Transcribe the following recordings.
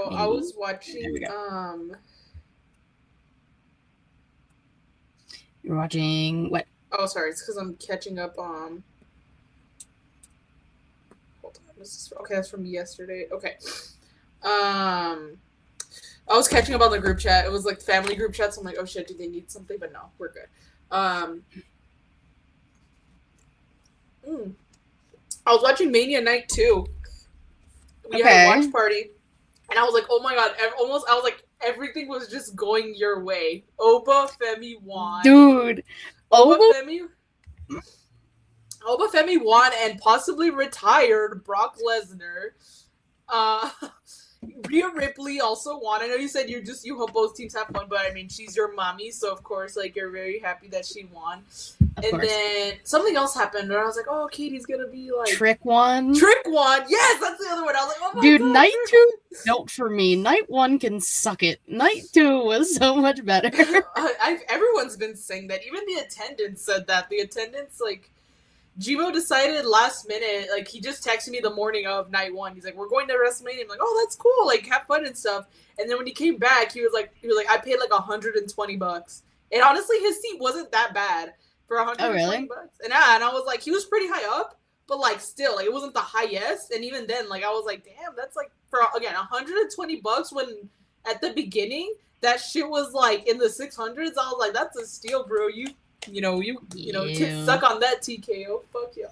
So I Maybe. was There we watching. go. You're watching what? Oh, sorry. It's because I'm catching up. Hold on. Okay, that's from yesterday. Okay. I was catching up on the group chat. It was like family group chat. So I'm like, oh shit, do they need something? But no, we're good. Um. mm. I was watching Mania Night 2. We had a Okay. watch party, and I was like, oh my god, almost. I was like, everything was just going your way. Oba Femi won. Dude. Oba Oh, Femi Oba Femi won and possibly retired Brock Lesnar. Uh, Rhea Ripley also won. I know you said you hope both teams have fun, but I mean she's your mommy, so of course like you're very happy that she won. of And course. then something else happened where I was like, oh, Katie's gonna be like Trick one. Trick one. Yes, that's the other one. I was like, oh my Dude, god, night Trick 2, don't for me. Night 1 can suck it. Night 2 was so much better. Everyone's been saying that. Even the attendants said that. The attendants, like, Jimo decided last minute, like, he just texted me the morning of night 1. He's like, we're going to WrestleMania. I'm like, oh, that's cool. Like, have fun and stuff. And then when he came back, he was like, I paid like $120. And honestly, his seat wasn't that bad for $120. Oh, really? And I was like, he was pretty high up, but like still, like it wasn't the highest. And even then, like I was like, damn, that's like for again $120 when at the beginning that shit was like in the 600s. I was like, that's a steal, bro. You suck on that TKO. Fuck yeah.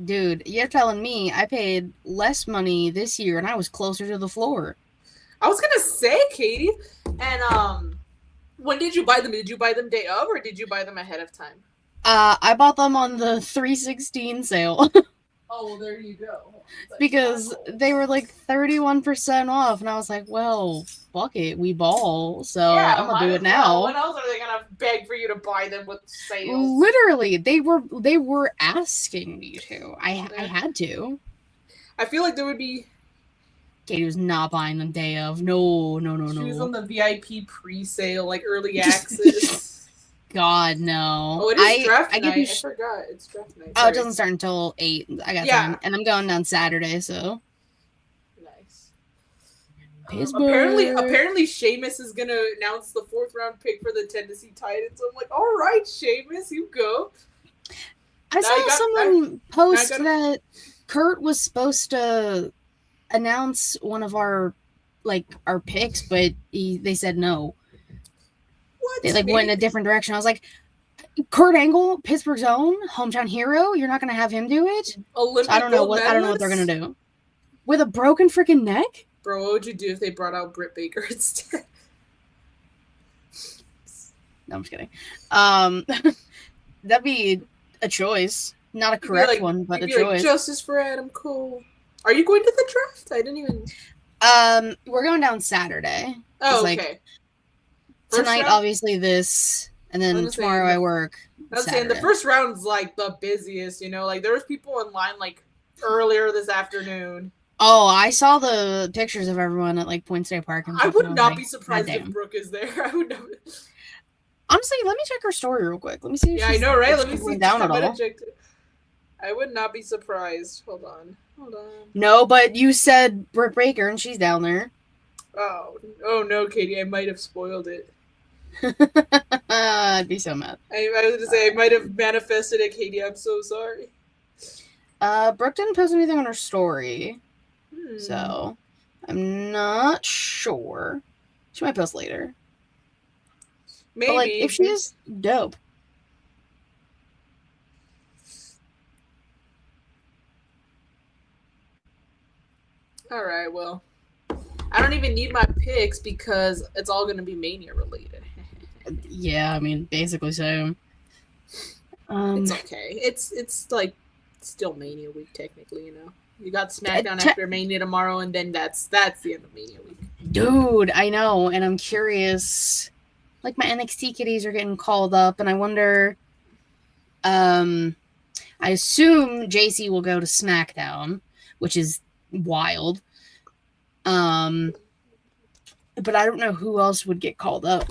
Dude, you're telling me I paid less money this year and I was closer to the floor. I was gonna say, Katie, and when did you buy them? Did you buy them day of or did you buy them ahead of time? I bought them on the 316 sale. Oh, well, there you go. Because they were like 31% off, and I was like, well, fuck it, we ball, so yeah, I'm gonna do it now. When else are they gonna beg for you to buy them with sales? Literally, they were asking me to. I had to. I feel like there would be. Katie was not buying them day of. No. She was on the VIP pre-sale, like early access. God, no. Oh, it is draft night. I forgot. It's draft night. Oh, it doesn't start until 8. I got time. And I'm going down Saturday, so. Nice. Pittsburgh. Apparently, Sheamus is going to announce the 4th round pick for the Tennessee Titans. I'm like, all right, Sheamus, you go. I saw someone post that Kurt was supposed to announce one of our picks, but they said no. What? They went in a different direction. I was like, Kurt Angle, Pittsburgh's own hometown hero. You're not gonna have him do it. Olympic I don't know what they're gonna do with a broken freaking neck. Bro, what would you do if they brought out Britt Baker instead? No, I'm just kidding. That'd be a choice, not a correct one, but a choice. Justice for Adam Cole. Are you going to the draft? I didn't even. We're going down Saturday. Oh, okay. Tonight, obviously, this, and then tomorrow I work. I was saying the first round's like the busiest, you know? Like, there was people in line like earlier this afternoon. Oh, I saw the pictures of everyone at like Point State Park. I would not be surprised if Brooke is there. I would not. Honestly, let me check her story real quick. Let me see if I know, right? Let me see down at all. I would not be surprised. Hold on. No, but you said Britt Baker, and she's down there. Oh no, Katie! I might have spoiled it. I'd be so mad. I was going to say I might have manifested it, Katie. I'm so sorry. Brooke didn't post anything on her story, so I'm not sure. She might post later. Maybe. But, if she is, dope. All right, well, I don't even need my picks because it's all going to be Mania related. Yeah, I mean, basically so. It's okay. It's like still Mania week technically, you know. You got SmackDown after Mania tomorrow, and then that's the end of Mania week. Dude, I know, and I'm curious. Like, my NXT kitties are getting called up, and I wonder. I assume JC will go to SmackDown, which is wild. But I don't know who else would get called up.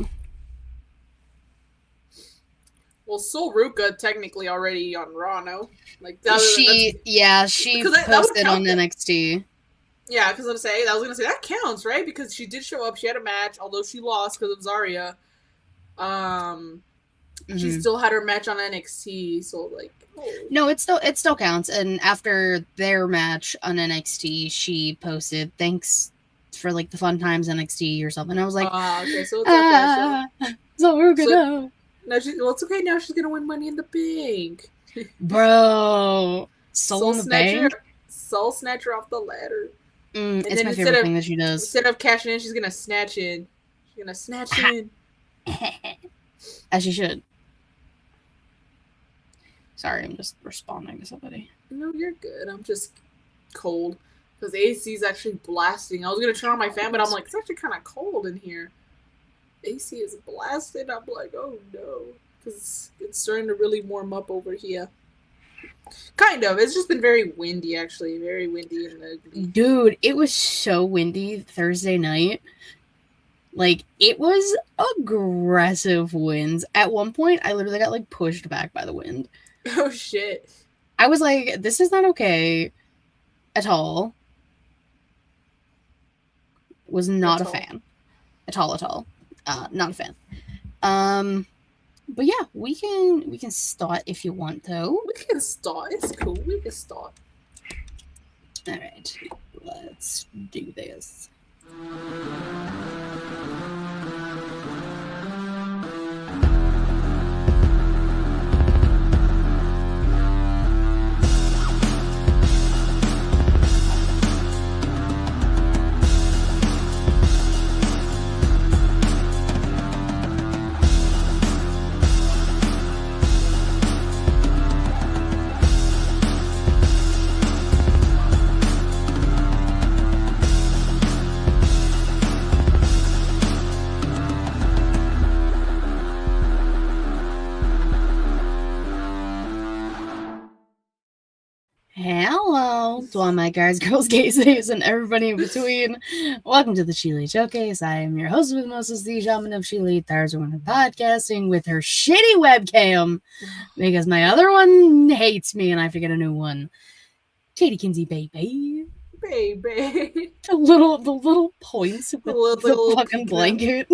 Well, Sol Ruka technically already on Raw, no? Like she posted on NXT. Yeah, because I was gonna say that counts, right? Because she did show up. She had a match, although she lost because of Zarya. Um, she Mm-hmm. still had her match on NXT, so like, oh. No, it still counts. And after their match on NXT, she posted thanks for like the fun times NXT or something. I was like, Okay, so it's okay. So, so Zorugado. no, it's okay now. She's gonna win Money in the Bank. Bro, Soul Soul in the Snatcher, Bank. Soul Snatcher off the ladder. And It's then my favorite thing that she does. instead of cashing in, she's gonna snatch in. She's gonna snatch in. As she should. Sorry, I'm just responding to somebody. No, you're good. I'm just cold because AC is actually blasting. I was gonna turn on my fan, but I'm like, it's actually kind of cold in here. AC is blasting. I'm like, oh no, because it's starting to really warm up over here. Kind of. It's just been very windy, actually. Very windy and ugly. Dude, it was so windy Thursday night. Like, it was aggressive winds. At one point, I literally got, like, pushed back by the wind. Oh, shit. I was like, this is not okay at all. Was not a fan. At all. Not a fan. But yeah, we can start if you want, though. We can start. It's cool. We can start. All right, let's do this. Hello to all my guys, girls, gays, and everybody in between. Welcome to the Chile Showcase. I am your host with Moses, the shaman of Chile. There's one podcasting with her shitty webcam because my other one hates me and I have to get a new one. Katie Kinsey, baby. Baby. The little points with the fucking blanket.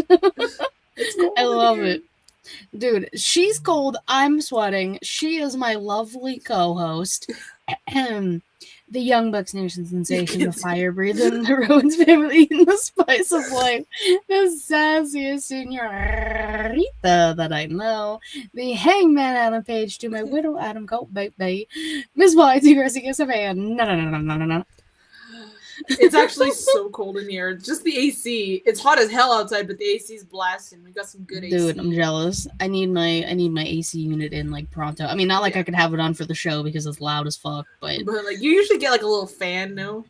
I love it. Dude, she's cold. I'm sweating. She is my lovely co-host. The Young Bucks Nation sensation, the fire breathing, the Rowan's family, and the spice of life, the sassiest senorita that I know, the hangman Adam Page to my widow Adam Colt, baby, Miss Y2 Garcia Savan. No. It's actually so cold in here. Just the AC. It's hot as hell outside, but the AC is blasting. We got some good AC. Dude, I'm jealous. I need my AC unit in like pronto. I mean, not like I could have it on for the show because it's loud as fuck, but like you usually get like a little fan, no?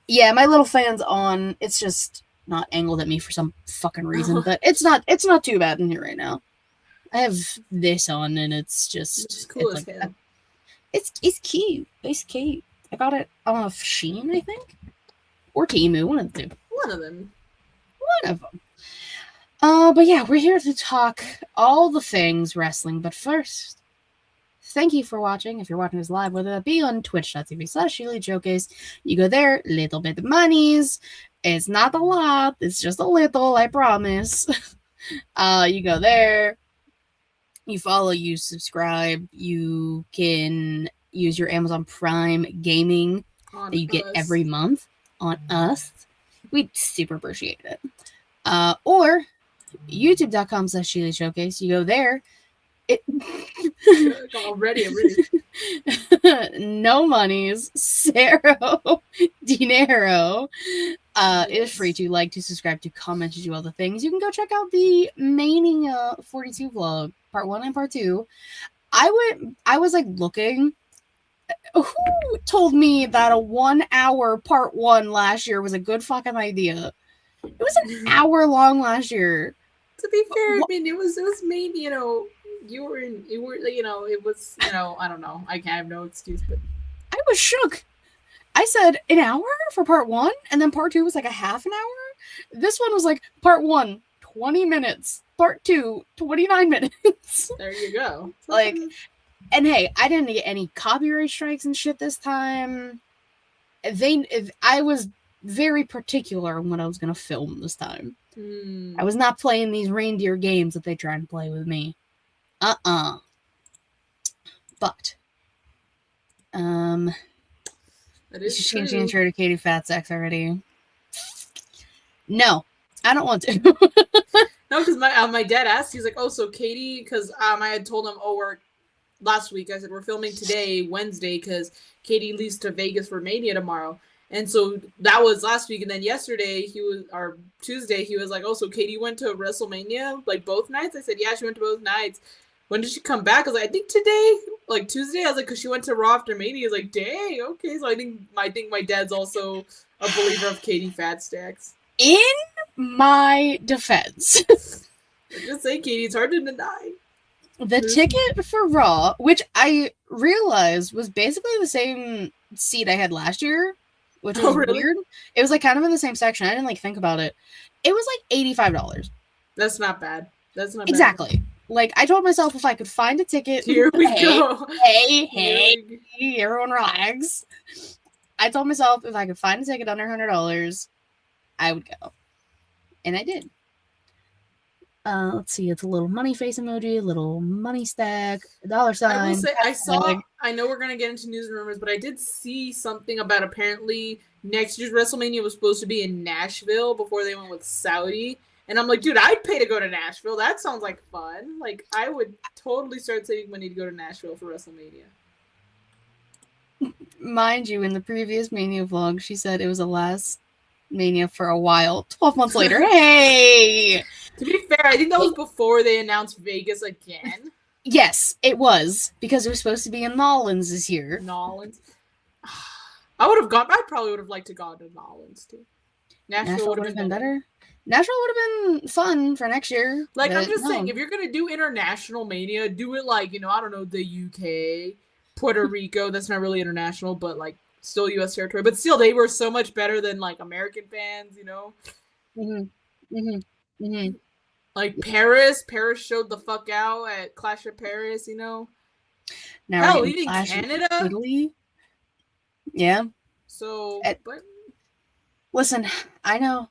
Yeah, my little fan's on. It's just not angled at me for some fucking reason, but it's not too bad in here right now. I have this on and it's just it's cool as like, hell. It's cute. It's cute. I got it off Shein, I think. Or Temu, one of the two. One of them. But yeah, we're here to talk all the things wrestling. But first, thank you for watching. If you're watching this live, whether that be on twitch.tv/Sheila Showcase, you go there, little bit of monies. It's not a lot. It's just a little, I promise. You go there. You follow, you subscribe. You can use your Amazon Prime gaming that you get every month on us. We'd super appreciate it. Or youtube.com/Sheila Showcase. You go there. Already. No monies. Zero dinero. It is free to like, to subscribe, to comment, to do all the things. You can go check out the Mania 42 vlog, part 1 and part 2. I was like looking. Who told me that a 1 hour part 1 last year was a good fucking idea? It was an hour long last year. To be fair, I mean, it was made, it was, I don't know. I have no excuse, but I was shook. I said an hour for part 1, and then part 2 was like a half an hour. This one was like part 1, 20 minutes. Part 2, 29 minutes. There you go. Like, and hey, I didn't get any copyright strikes and shit this time. I was very particular on what I was going to film this time. Hmm. I was not playing these reindeer games that they try and play with me. But, That you is should change the true. intro to Katie Fat Sex already. No, I don't want to. No, because my dad asked, he's like, oh, so Katie, because I had told him, oh, we're last week. I said we're filming today, Wednesday, because Katie leaves to Vegas for Mania tomorrow. And so that was last week, and then yesterday or Tuesday, he was like, "Oh, so Katie went to WrestleMania like both nights?" I said, "Yeah, she went to both nights." When did she come back? I was like, "I think today, like Tuesday." I was like, "Cause she went to Raw after Mania." He was like, "Dang, okay." So I think my dad's also a believer of Katie Fat Stacks. In my defense, Just say, Katie, it's hard to deny. the ticket for Raw, which I realized was basically the same seat I had last year, which was weird. It was like kind of in the same section. I didn't like think about it. It was like $85. That's not bad. That's not exactly. Bad. Like I told myself if I could find a ticket. Here we go. Hey, everyone relax. I told myself if I could find a ticket under $100, I would go. And I did. Let's see, it's a little money face emoji, a little money stack, a dollar sign. I will say, I know we're going to get into news and rumors, but I did see something about apparently next year's WrestleMania was supposed to be in Nashville before they went with Saudi. And I'm like, dude, I'd pay to go to Nashville. That sounds like fun. Like, I would totally start saving money to go to Nashville for WrestleMania. Mind you, in the previous Mania vlog, she said it was the last Mania for a while. 12 months later, hey! To be fair, I think that was before they announced Vegas again. Yes, it was. Because it was supposed to be in Nolans this year. Nolans. I probably would have liked to go to Nolans, too. Nashville would have been better. Nashville would have been fun for next year. Like, I'm just saying, if you're going to do international Mania, do it like, I don't know, the UK, Puerto Rico. That's not really international, but, like, still U.S. territory. But still, they were so much better than, like, American fans, Like, Paris showed the fuck out at Clash of Paris, Now hell, even Canada? Italy? Yeah. So, but... Listen, I know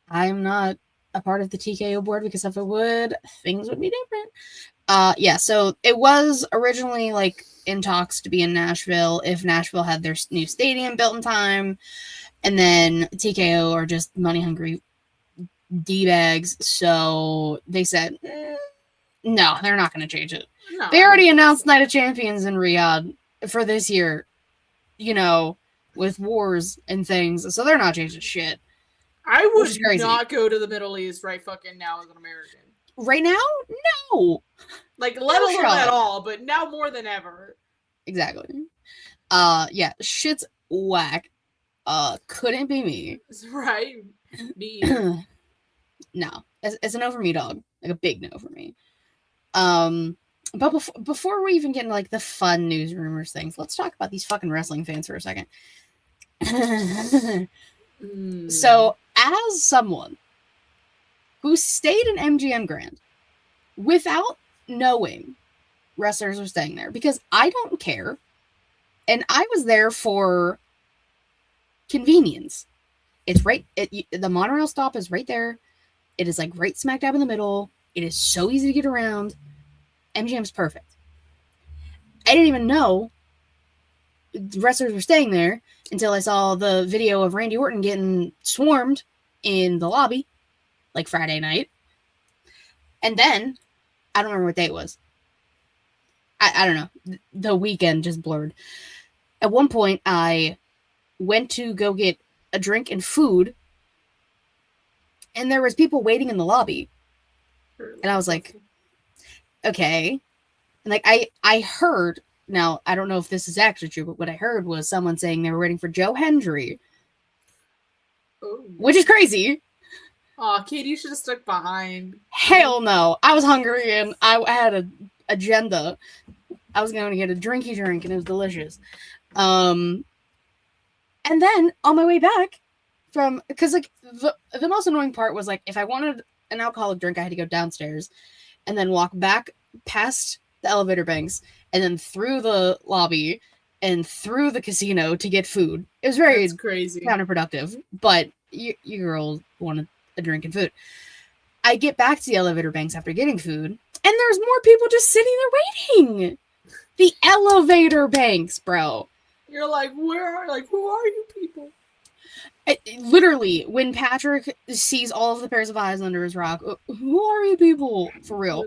I'm not a part of the TKO board because if it would, things would be different. Yeah, so it was originally, like, in talks to be in Nashville if Nashville had their new stadium built in time, and then TKO are just money-hungry D-bags, so they said, no, they're not going to change it. No, they already announced Night of Champions in Riyadh for this year, with wars and things, so they're not changing shit. I would not go to the Middle East right fucking now as an American. Right now? No. Like, let alone at all, but now more than ever. Exactly. Yeah, shit's whack. Couldn't be me. Right. Me either. No. It's a no for me, dog. Like a big no for me. But before we even get into, like, the fun news rumors things, let's talk about these fucking wrestling fans for a second. So, as someone who stayed in MGM Grand without knowing wrestlers were staying there, because I don't care, and I was there for convenience. It's right, the monorail stop is right there. It is, like, right smack dab in the middle. It is so easy to get around. MGM's perfect. I didn't even know wrestlers were staying there until I saw the video of Randy Orton getting swarmed in the lobby, like Friday night. And then, I don't remember what day it was. I don't know. The weekend just blurred. At one point, I went to go get a drink and food, and there was people waiting in the lobby. And I was like, okay. And, like, I heard, now, I don't know if this is actually true, but what I heard was someone saying they were waiting for Joe Hendry. Ooh. Which is crazy. Aw, Katie, you should have stuck behind. Hell no. I was hungry and I had an agenda. I was going to get a drinky drink and it was delicious. And then on my way back because, like, the most annoying part was, like, if I wanted an alcoholic drink, I had to go downstairs and then walk back past the elevator banks and then through the lobby and through the casino to get food. It was very crazy, counterproductive, but your girl wanted a drink and food. I get back to the elevator banks after getting food, and there's more people just sitting there waiting. The elevator banks, bro. You're like, who are you people? Literally, when Patrick sees all of the pairs of eyes under his rock, who are you people? For real.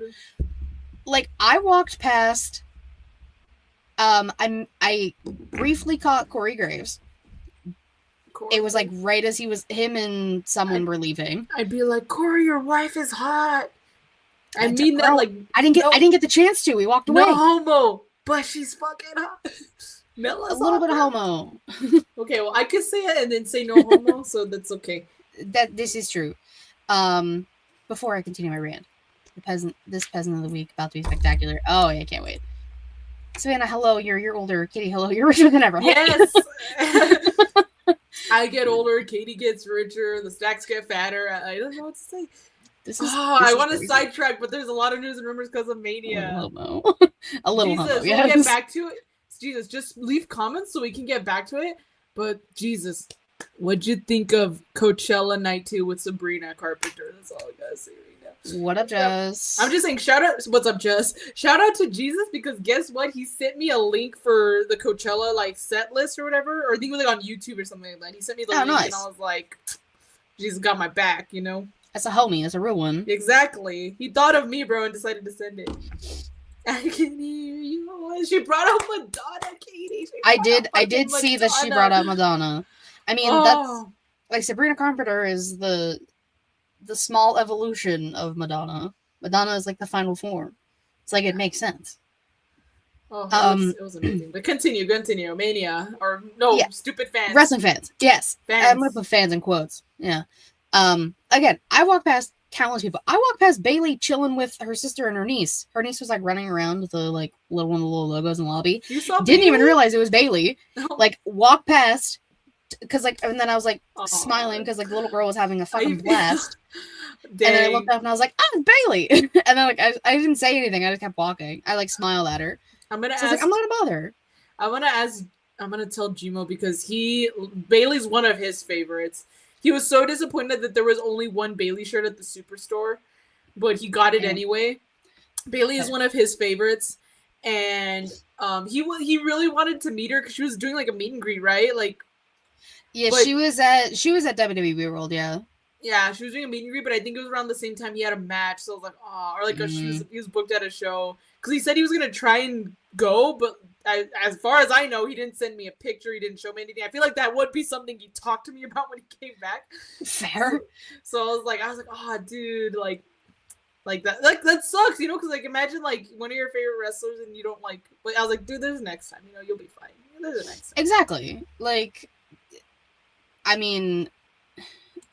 Like, I walked past, I briefly caught Corey Graves. It was like right as him and someone were leaving. I'd be like, Corey, your wife is hot. I mean that, like, I didn't get the chance to. We walked away. No homo, but she's fucking hot. A little bit of homo. Okay, well, I could say it and then say no homo, so that's okay. This is true. Before I continue my rant, this peasant of the week about to be spectacular. Oh yeah, I can't wait. Savannah, hello. You're older. Katie, hello. You're richer than ever. Yes. I get older. Katie gets richer. The stacks get fatter. I don't know what to say. I want to sidetrack, but there's a lot of news and rumors because of Mania. A little homo. Yes. We'll get back to it. Jesus, just leave comments so we can get back to it. But Jesus, what'd you think of Coachella Night 2 with Sabrina Carpenter? That's all I gotta say right now. What up, Jess? I'm just saying, what's up, Jess? Shout out to Jesus, because guess what? He sent me a link for the Coachella like set list or whatever, or I think it was like on YouTube or something like that. He sent me the link, nice. And I was like, Jesus got my back, you know? That's a homie. That's a real one. Exactly. He thought of me, bro, and decided to send it. I can hear you. She brought out Madonna, Katie. I did see that she brought out Madonna. I mean, that's like Sabrina Carpenter is the small evolution of Madonna. Madonna is like the final form. It's like it makes sense. Oh, it was amazing. But continue. Mania or no, yeah. Stupid fans. Wrestling fans. Yes. Fans. I'm gonna put fans in quotes. Yeah. Again, I walked past countless people. I walked past Bailey chilling with her sister and her niece. Her niece was like running around with the like one of the little logos in the lobby. You saw Didn't even realize it was Bailey. Like walked past because like, and then I was like smiling because like the little girl was having a fucking blast. And then I looked up and I was like, "Oh, Bailey!" And then like I didn't say anything. I just kept walking. I like smiled at her. I'm gonna ask. Like, I'm not gonna bother. I'm gonna tell Jimo because Bailey's one of his favorites. He was so disappointed that there was only one Bailey shirt at the Superstore, but he got it anyway. Bailey is one of his favorites, and he really wanted to meet her because she was doing like a meet and greet, right? Like, yeah, she was at WWE World, yeah. Yeah, she was doing a meet and greet, but I think it was around the same time he had a match, so I was like, or like he was booked at a show because he said he was gonna try and go, but as far as I know, he didn't send me a picture. He didn't show me anything. I feel like that would be something he talked to me about when he came back. Fair. So I was like, oh, dude, like that sucks, you know? Because like, imagine like one of your favorite wrestlers and you don't like. But I was like, dude, there's next time. You know, you'll be fine. There's a next time. Exactly. Like, I mean,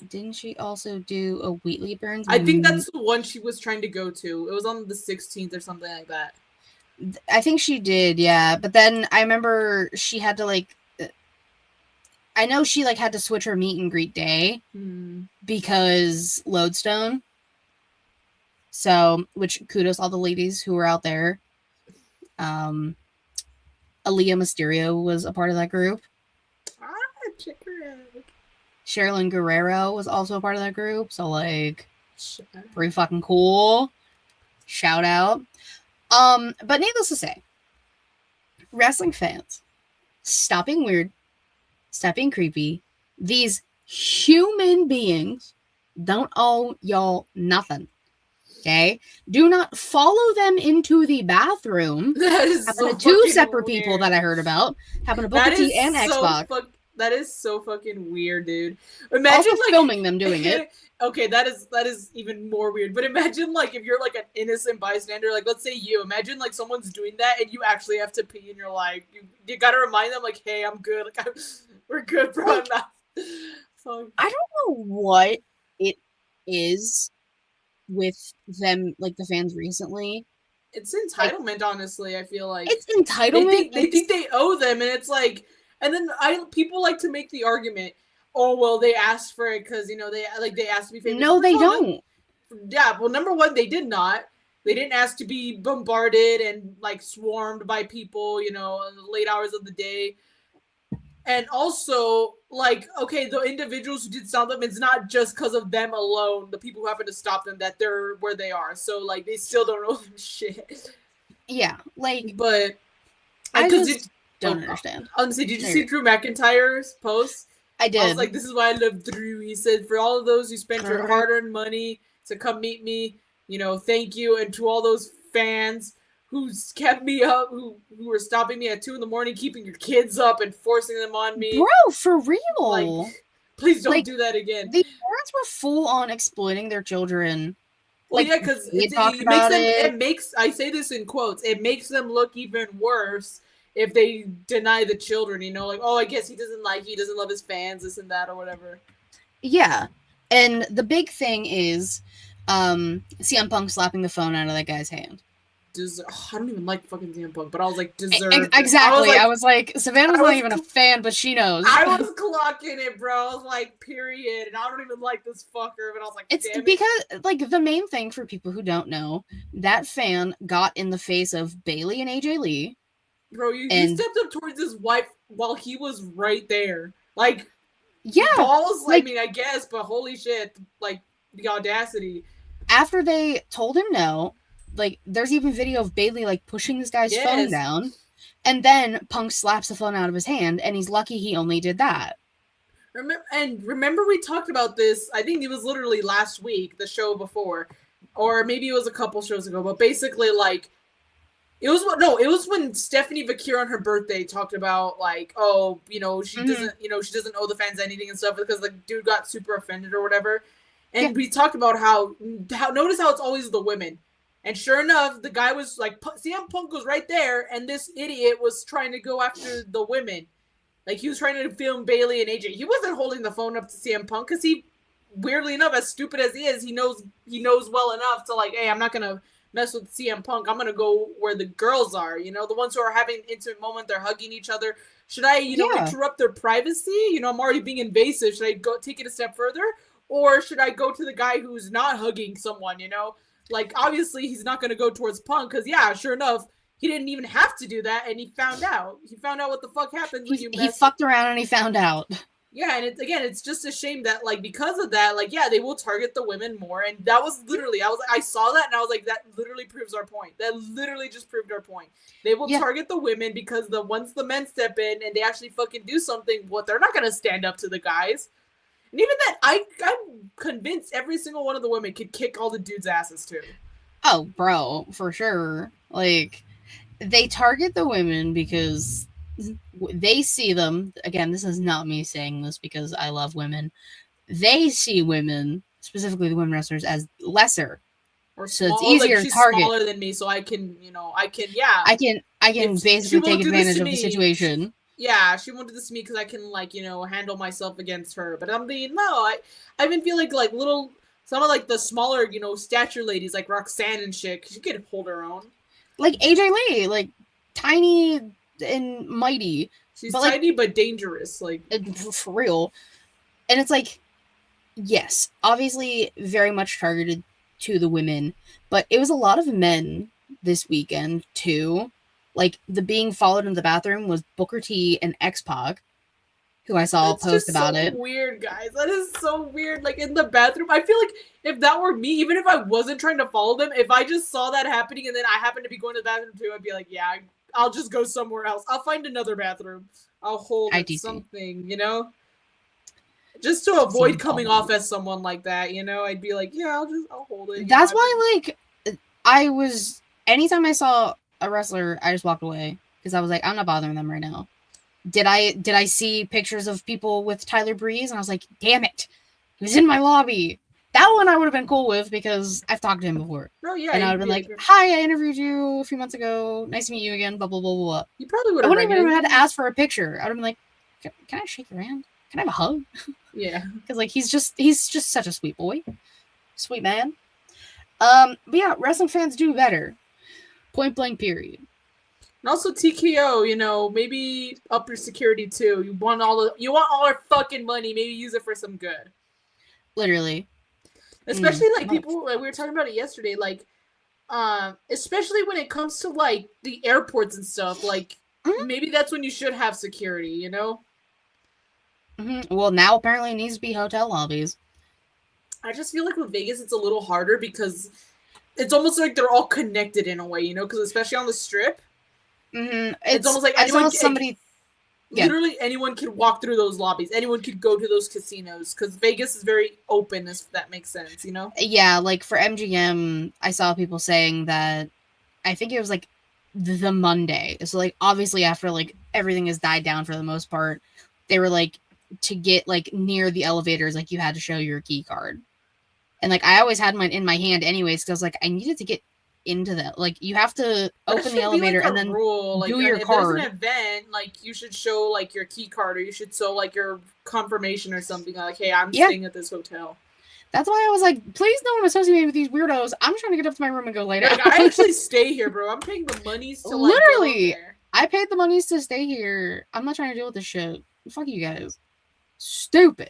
didn't she also do a Wheatley Burns? I think that's the one she was trying to go to. It was on the 16th or something like that. I think she did, yeah. But then I remember she had to like, I know she like had to switch her meet and greet day because Lodestone. So, which kudos all the ladies who were out there. Aaliyah Mysterio was a part of that group. Check her out. Sherilyn Guerrero was also a part of that group. So like, pretty fucking cool. Shout out. But needless to say, wrestling fans, stop being weird, stop being creepy. These human beings don't owe y'all nothing. Okay? Do not follow them into the bathroom. That is happened to two separate people that I heard about. Happened to Booker T and Xbox. That is so fucking weird, dude. Imagine also like filming them doing it. Okay, that is even more weird. But imagine like if you're like an innocent bystander, like let's say you imagine like someone's doing that and you actually have to pee and you're like you gotta remind them like, hey, I'm good. Like we're good, bro. I'm not. I don't know what it is with them, like the fans recently. It's entitlement, honestly. I feel like it's entitlement. They think they owe them, and it's like, and then people like to make the argument. Oh well, they asked for it because you know they asked to be famous. No, they don't. Yeah, well, number one, they did not. They didn't ask to be bombarded and like swarmed by people, in the late hours of the day. And also, like, okay, the individuals who did stop them, it's not just because of them alone, the people who happen to stop them, that they're where they are. So, like, they still don't know shit. Yeah, like, but I just don't understand. Honestly, did you see Drew McIntyre's post? I did. I was like, this is why I love Drew. He said, for all of those who spent your hard-earned money to come meet me, thank you. And to all those fans who's kept me up, who were stopping me at 2 a.m, keeping your kids up and forcing them on me. Bro, for real. Like, please don't do that again. The parents were full on exploiting their children. Well, yeah, because it makes, I say this in quotes, it makes them look even worse if they deny the children, like, oh, I guess he doesn't love his fans, this and that, or whatever. Yeah. And the big thing is CM Punk slapping the phone out of that guy's hand. I don't even like fucking CM Punk, but I was like, deserved. Exactly. I was like, Savannah's not even a fan, but she knows. I was clocking it, bro. I was like, period. And I don't even like this fucker, but I was like, it's because, like, the main thing for people who don't know, that fan got in the face of Bailey and AJ Lee. Bro, you stepped up towards his wife while he was right there. Like, yeah. Balls, I mean, I guess, but holy shit, like, the audacity. After they told him no, like, there's even video of Bailey, like, pushing this guy's phone down, and then Punk slaps the phone out of his hand, and he's lucky he only did that. Remember we talked about this, I think it was literally last week, the show before, or maybe it was a couple shows ago, but basically, like, it was when Stephanie Vakir on her birthday talked about, like, oh, she doesn't owe the fans anything and stuff because the dude got super offended or whatever. And we talked about how notice how it's always the women. And sure enough, the guy was like, CM Punk was right there, and this idiot was trying to go after the women. Like, he was trying to film Bailey and AJ. He wasn't holding the phone up to CM Punk because he, weirdly enough, as stupid as he is, he knows well enough to, like, hey, I'm not going to mess with CM Punk. I'm going to go where the girls are, the ones who are having an intimate moment, they're hugging each other. Should I, interrupt their privacy? I'm already being invasive. Should I go take it a step further? Or should I go to the guy who's not hugging someone, Like, obviously, he's not going to go towards Punk because, yeah, sure enough, he didn't even have to do that, and he found out. He found out what the fuck happens when you mess. He fucked around and he found out. Yeah, and it's just a shame that, like, because of that, like, yeah, they will target the women more, and that was literally, I saw that, and I was like, that literally proves our point. That literally just proved our point. They will target the women because once the men step in and they actually fucking do something, they're not going to stand up to the guys. And even that, I'm convinced every single one of the women could kick all the dudes' asses too. Oh, bro, for sure. Like, they target the women because they see them. Again, this is not me saying this because I love women. They see women, specifically the women wrestlers, as lesser. Or so it's easier to target. She's smaller than me, so I can basically take advantage of the situation. Yeah, she won't do this to me because I can, like, handle myself against her. But I even feel like some of, like, the smaller, stature ladies, like Roxanne and shit, she could hold her own. Like AJ Lee, like, tiny and mighty. She's tiny but dangerous, like. For real. And it's like, yes, obviously very much targeted to the women, but it was a lot of men this weekend, too. Like, the being followed in the bathroom was Booker T and X-Pac, who I saw post about it. Weird, guys. That is so weird. Like, in the bathroom, I feel like if that were me, even if I wasn't trying to follow them, if I just saw that happening and then I happened to be going to the bathroom too, I'd be like, yeah, I'll just go somewhere else. I'll find another bathroom. I'll hold something, Just to avoid coming off as someone like that, I'd be like, yeah, I'll hold it. That's why, like, anytime I saw a wrestler, I just walked away because I was like, I'm not bothering them right now. Did I see pictures of people with Tyler Breeze? And I was like, damn it, he was in my lobby. That one I would have been cool with because I've talked to him before. Oh yeah, and I would have been like, hi, I interviewed you a few months ago. Nice to meet you again. Blah blah blah blah. You probably would have. I wouldn't even have had to ask for a picture. I would have been like, can I shake your hand? Can I have a hug? Yeah, because like he's just such a sweet boy, sweet man. But yeah, wrestling fans do better. Point blank, period. And also TKO, maybe up your security too. You want all our fucking money. Maybe use it for some good. Literally. Especially like people, like we were talking about it yesterday. Like Especially when it comes to like the airports and stuff. Like Mhm. maybe that's when you should have security. You know. Well, now apparently it needs to be hotel lobbies. I just feel like with Vegas, it's a little harder because it's almost like they're all connected in a way. You know, because especially on the Strip, it's almost like I saw anyone. somebody. Yeah, Literally anyone could walk through those lobbies. Anyone could go to those casinos because Vegas is very open. If that makes sense, you know. yeah. Like for MGM, I saw people saying that. I think it was like the Monday. So like obviously after like everything has died down for the most part, they were like to get like near the elevators, like you had to show your key card. And like I always had mine in my hand anyways, because I was like, I needed to get into that. Like you have to That open the should be elevator like a and then rule. Like do your if there's an card. event, like you should show like your key card or you should show like your confirmation or something. Like, hey, I'm Yeah. staying at this hotel. That's why I was like, please don't associate me with these weirdos. I'm trying to get up to my room and go lay down. Like I actually stay here, bro. I'm paying the monies to like Literally, go there. I paid the monies to stay here. I'm not trying to deal with this shit. Fuck you guys. Stupid.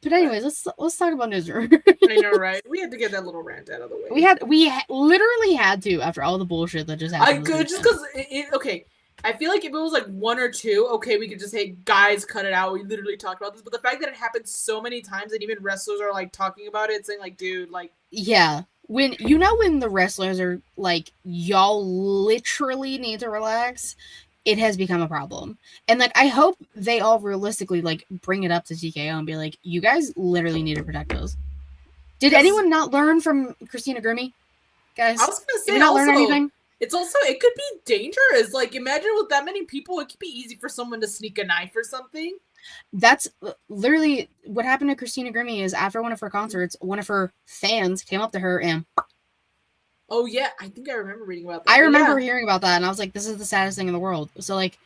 But anyways, let's talk about newsroom. I know, right? We had to get that little rant out of the way. We literally had to after all the bullshit that just happened. I could just because okay. I feel like if it was like one or two, okay, we could just say, guys, cut it out. We literally talked about this. But the fact that it happened so many times and even wrestlers are like talking about it, saying like, dude, like. Yeah. When the wrestlers are like, y'all literally need to relax, it has become a problem. And like, I hope they all realistically like bring it up to TKO and be like, you guys literally need to protect us. Did anyone not learn from Christina Grimmie? Guys, I was gonna say, did we not learn anything? It's also, it could be dangerous. Like, imagine with that many people, it could be easy for someone to sneak a knife or something. That's literally what happened to Christina Grimmie. Is after one of her concerts, one of her fans came up to her and. Oh yeah, I think I remember reading about that. I remember hearing about that, and I was like, "This is the saddest thing in the world." So like,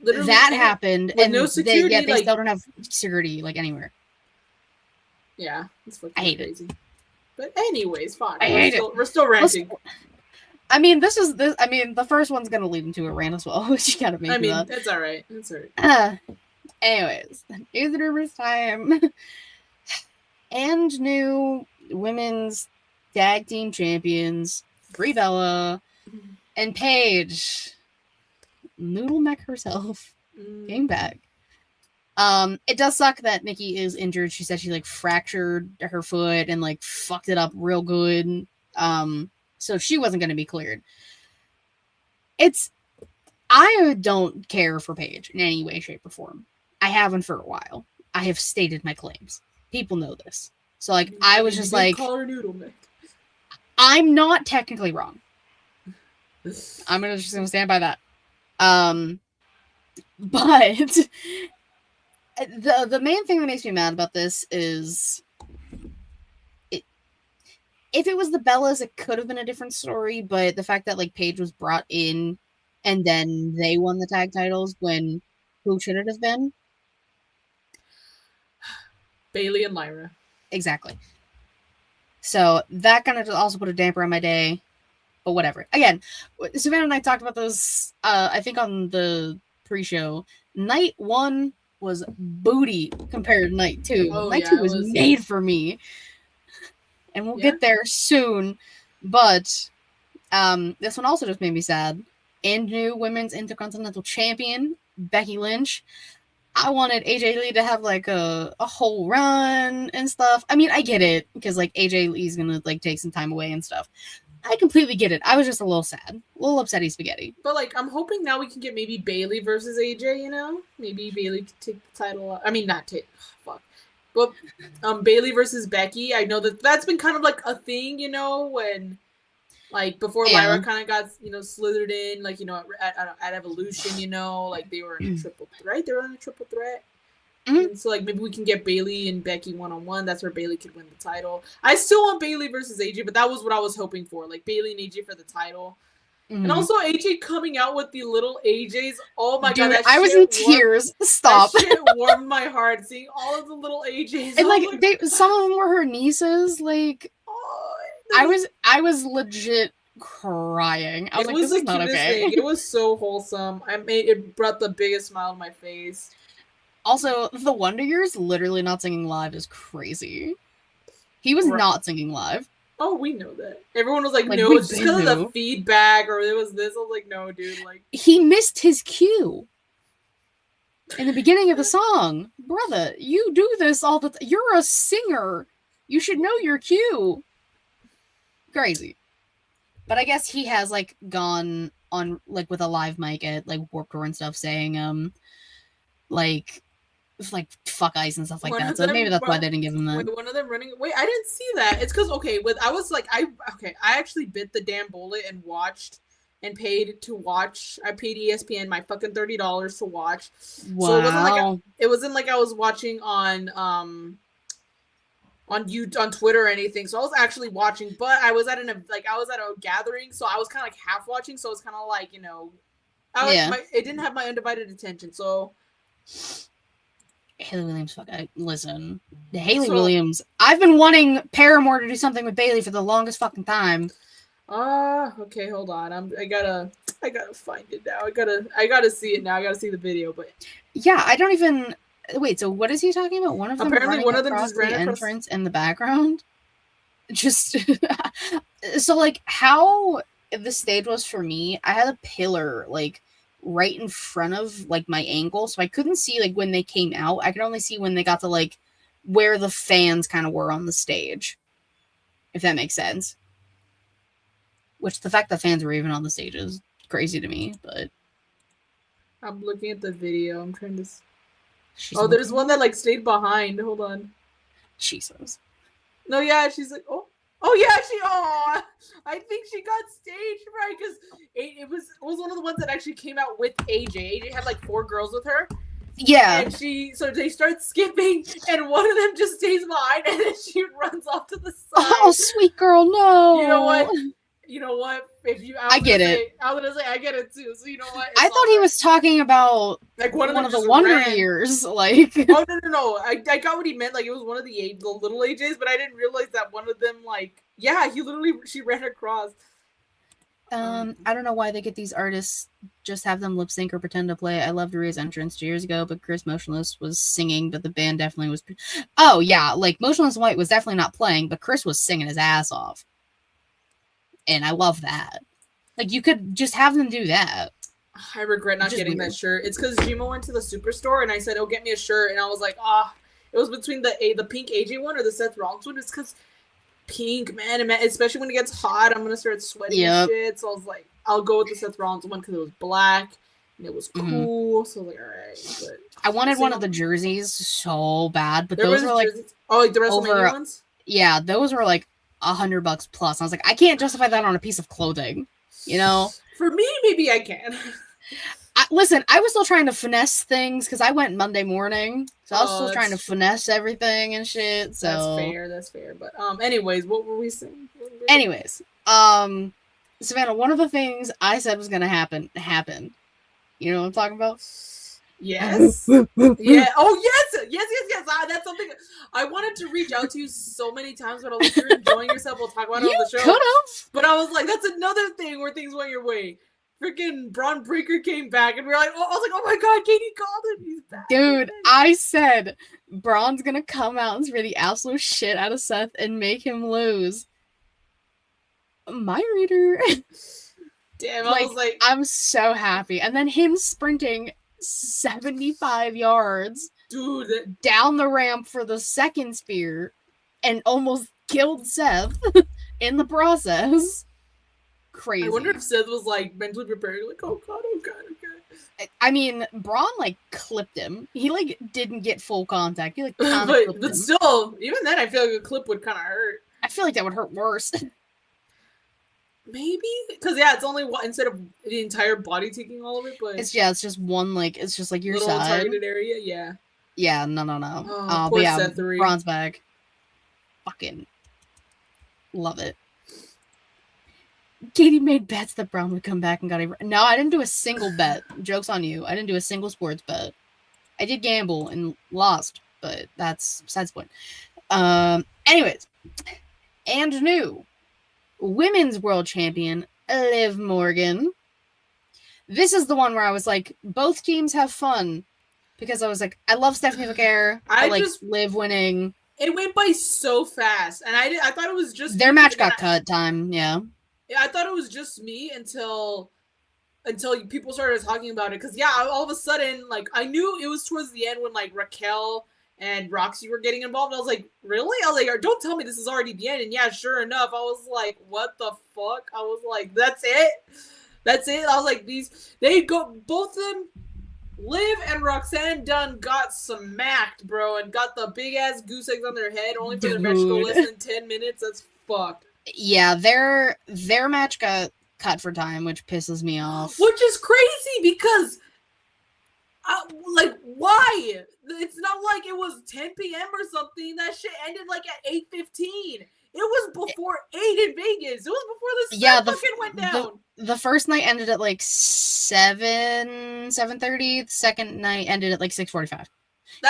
literally, that happened, and no security, they still don't have security like anywhere. Yeah, it's fucking crazy. But anyways, fine. I hate it. We're still ranting. I mean, the first one's gonna lead into a rant as well, which kind of makes me laugh. That's all right. That's all right. Anyways, news rumors time. And new women's tag team champions, Brie Bella and Paige, Noodle Mech herself, came back. It does suck that Nikki is injured. She said she like fractured her foot and like fucked it up real good. So she wasn't going to be cleared. I don't care for Paige in any way, shape, or form. I haven't for a while. I have stated my claims. People know this. So like, I was just like, call her Noodle Mech. I'm not technically wrong. I'm just gonna stand by that. But the main thing that makes me mad about this is if it was the Bellas, it could have been a different story, but the fact that like Paige was brought in and then they won the tag titles when who should it have been? Bailey and Lyra. Exactly. So that kind of also put a damper on my day, but whatever. Again, Savannah and I talked about this, I think on the pre-show. Night 1 was booty compared to night 2. Night 2 was made for me. And we'll get there soon. But this one also just made me sad. And new women's intercontinental champion, Becky Lynch. I wanted AJ Lee to have like a whole run and stuff. I mean, I get it because like AJ Lee's gonna like take some time away and stuff. I completely get it. I was just a little sad, a little upsetty spaghetti. But like, I'm hoping now we can get maybe Bailey versus AJ. You know, maybe Bailey could take the title. I mean, not take. Fuck. But Bailey versus Becky. I know that's been kind of like a thing. You know, when like before Lyra kind of got slithered in, like at Evolution. You know, like they were in a triple threat. They were in a triple threat. And so, like, maybe we can get Bailey and Becky one-on-one. That's where Bailey could win the title. I still want Bailey versus AJ, but that was what I was hoping for. Like, Bailey and AJ for the title. And also AJ coming out with the little AJs. Oh, my God. I was in tears. Stop. That shit warmed my heart, seeing all of the little AJs. And, like, some of them were her nieces. Like, I was legit crying. I was like, this is not okay. It was so wholesome. It brought the biggest smile on my face. Also, the Wonder Years literally not singing live is crazy. He was not singing live. Oh, we know that. Everyone was like, Like, no, we it's just because of the knew. feedback, or it was this. I was like, no, dude, like. He missed his cue in the beginning of the song. Brother, you do this all the time. You're a singer. You should know your cue. Crazy. But I guess he has, like, gone on, like, with a live mic at, like, Warped Tour and stuff, saying, like fuck ice and stuff like One that. of So maybe them, that's why they didn't give him that. wait, one of them running. Wait, I didn't see that. It's because okay, with I was like, I actually bit the damn bullet and watched and paid to watch. I paid ESPN my fucking $30 to watch. Wow. So it wasn't like I was watching on on Twitter or anything. So I was actually watching, but I was at I was at a gathering, so I was kind of like half watching. So it's kind of like it didn't have my undivided attention. So. Haley Williams, listen. Haley Williams. I've been wanting Paramore to do something with Bailey for the longest fucking time. Okay, hold on. I gotta find it now. I gotta see it now. I gotta see the video, but yeah, I don't even wait. So what is he talking about? One of them apparently one of them just ran the across entrance in the background. Just so like how the stage was for me. I had a pillar like right in front of like my ankle, so I couldn't see like when they came out. I could only see when they got to like where the fans kind of were on the stage, if that makes sense. Which the fact that fans were even on the stage is crazy to me, but I'm looking at the video. I'm trying to. There's one that like stayed behind. Hold on. Jesus. No, yeah, she's like, oh yeah, I think she got stage right because it was one of the ones that actually came out with AJ. AJ had like 4 girls with her. Yeah. And so they start skipping, and one of them just stays behind, and then she runs off to the side. Oh, sweet girl, no. You know what? I get it. I was gonna say I get it too. So you know what? I thought he was talking about like one of the Wonder Years. Like, oh no! I got what he meant. Like it was one of the little AJs, but I didn't realize that one of them. Like, yeah, she ran across. I don't know why they get these artists just have them lip sync or pretend to play. I loved Ria's entrance 2 years ago, but Chris Motionless was singing, but the band definitely was. Oh yeah, like Motionless White was definitely not playing, but Chris was singing his ass off. And I love that. Like, you could just have them do that. I regret not getting that shirt. It's because Jima went to the superstore, and I said, oh, get me a shirt. And I was like, it was between the pink AJ one or the Seth Rollins one. It's because pink, man, especially when it gets hot, I'm going to start sweating and shit. So I was like, I'll go with the Seth Rollins one because it was black, and it was cool. Mm-hmm. So I was like, all right. But I wanted one of the jerseys so bad, but those were like... jerseys. Oh, like the WrestleMania ones? Yeah, those were like $100 plus. I was like, I can't justify that on a piece of clothing, you know? For me, maybe I can. Listen, I was still trying to finesse things because I went Monday morning, so I was still trying to finesse everything and shit. So that's fair. But anyways, what were we saying? Anyways, Savannah, one of the things I said was gonna happen happened. You know what I'm talking about? Yes. Yeah. Oh, yes. That's something I wanted to reach out to you so many times, but I was like, you're enjoying yourself. We'll talk about it on the show. Could have. But I was like, that's another thing where things went your way. Freaking Braun Breaker came back, and we were like, I was like, oh my god, Katie called him. He's back. Dude, I said Braun's gonna come out and spare the absolute shit out of Seth and make him lose. My reader. Damn, I was like, I'm so happy. And then him sprinting 75 yards, dude, down the ramp for the second spear and almost killed Seth in the process. Crazy. I wonder if Seth was like mentally prepared, like, oh god. I mean, Braun like clipped him. He like didn't get full contact. He like but still, even then, I feel like a clip would kind of hurt. I feel like that would hurt worse. Maybe because it's only one instead of the entire body taking all of it, but it's just one it's just like your little side targeted area. Yeah, no. Oh, but yeah, Seth 3. Braun's back. Fucking love it. Katie made bets that Braun would come back and got a... No, I didn't do a single bet. Joke's on you. I didn't do a single sports bet. I did gamble and lost, but that's besides the point. Anyways, and new women's world champion Liv Morgan. This is the one where I was like, both teams have fun, because I was like, I love Stephanie McGuire. I like Liv winning. It went by so fast, and I thought it was just Their me, match again, got cut time, yeah. I thought it was just me until people started talking about it. Because yeah, all of a sudden, like I knew it was towards the end when like Raquel and Roxy were getting involved. I was like, really? I was like, don't tell me this is already the end. And yeah, sure enough, I was like, what the fuck? I was like, that's it. That's it. I was like, they go, both of them, Liv and Roxanne Dunn got smacked, bro, and got the big ass goose eggs on their head, only for their match to go less than 10 minutes. That's fucked. Yeah, their match got cut for time, which pisses me off. Which is crazy because, like, why? It's not like it was 10 p.m. or something. That shit ended like at 8:15. It was before 8 in Vegas. It was before the sun fucking went down. The first night ended at like 7:30. The second night ended at like 6:45.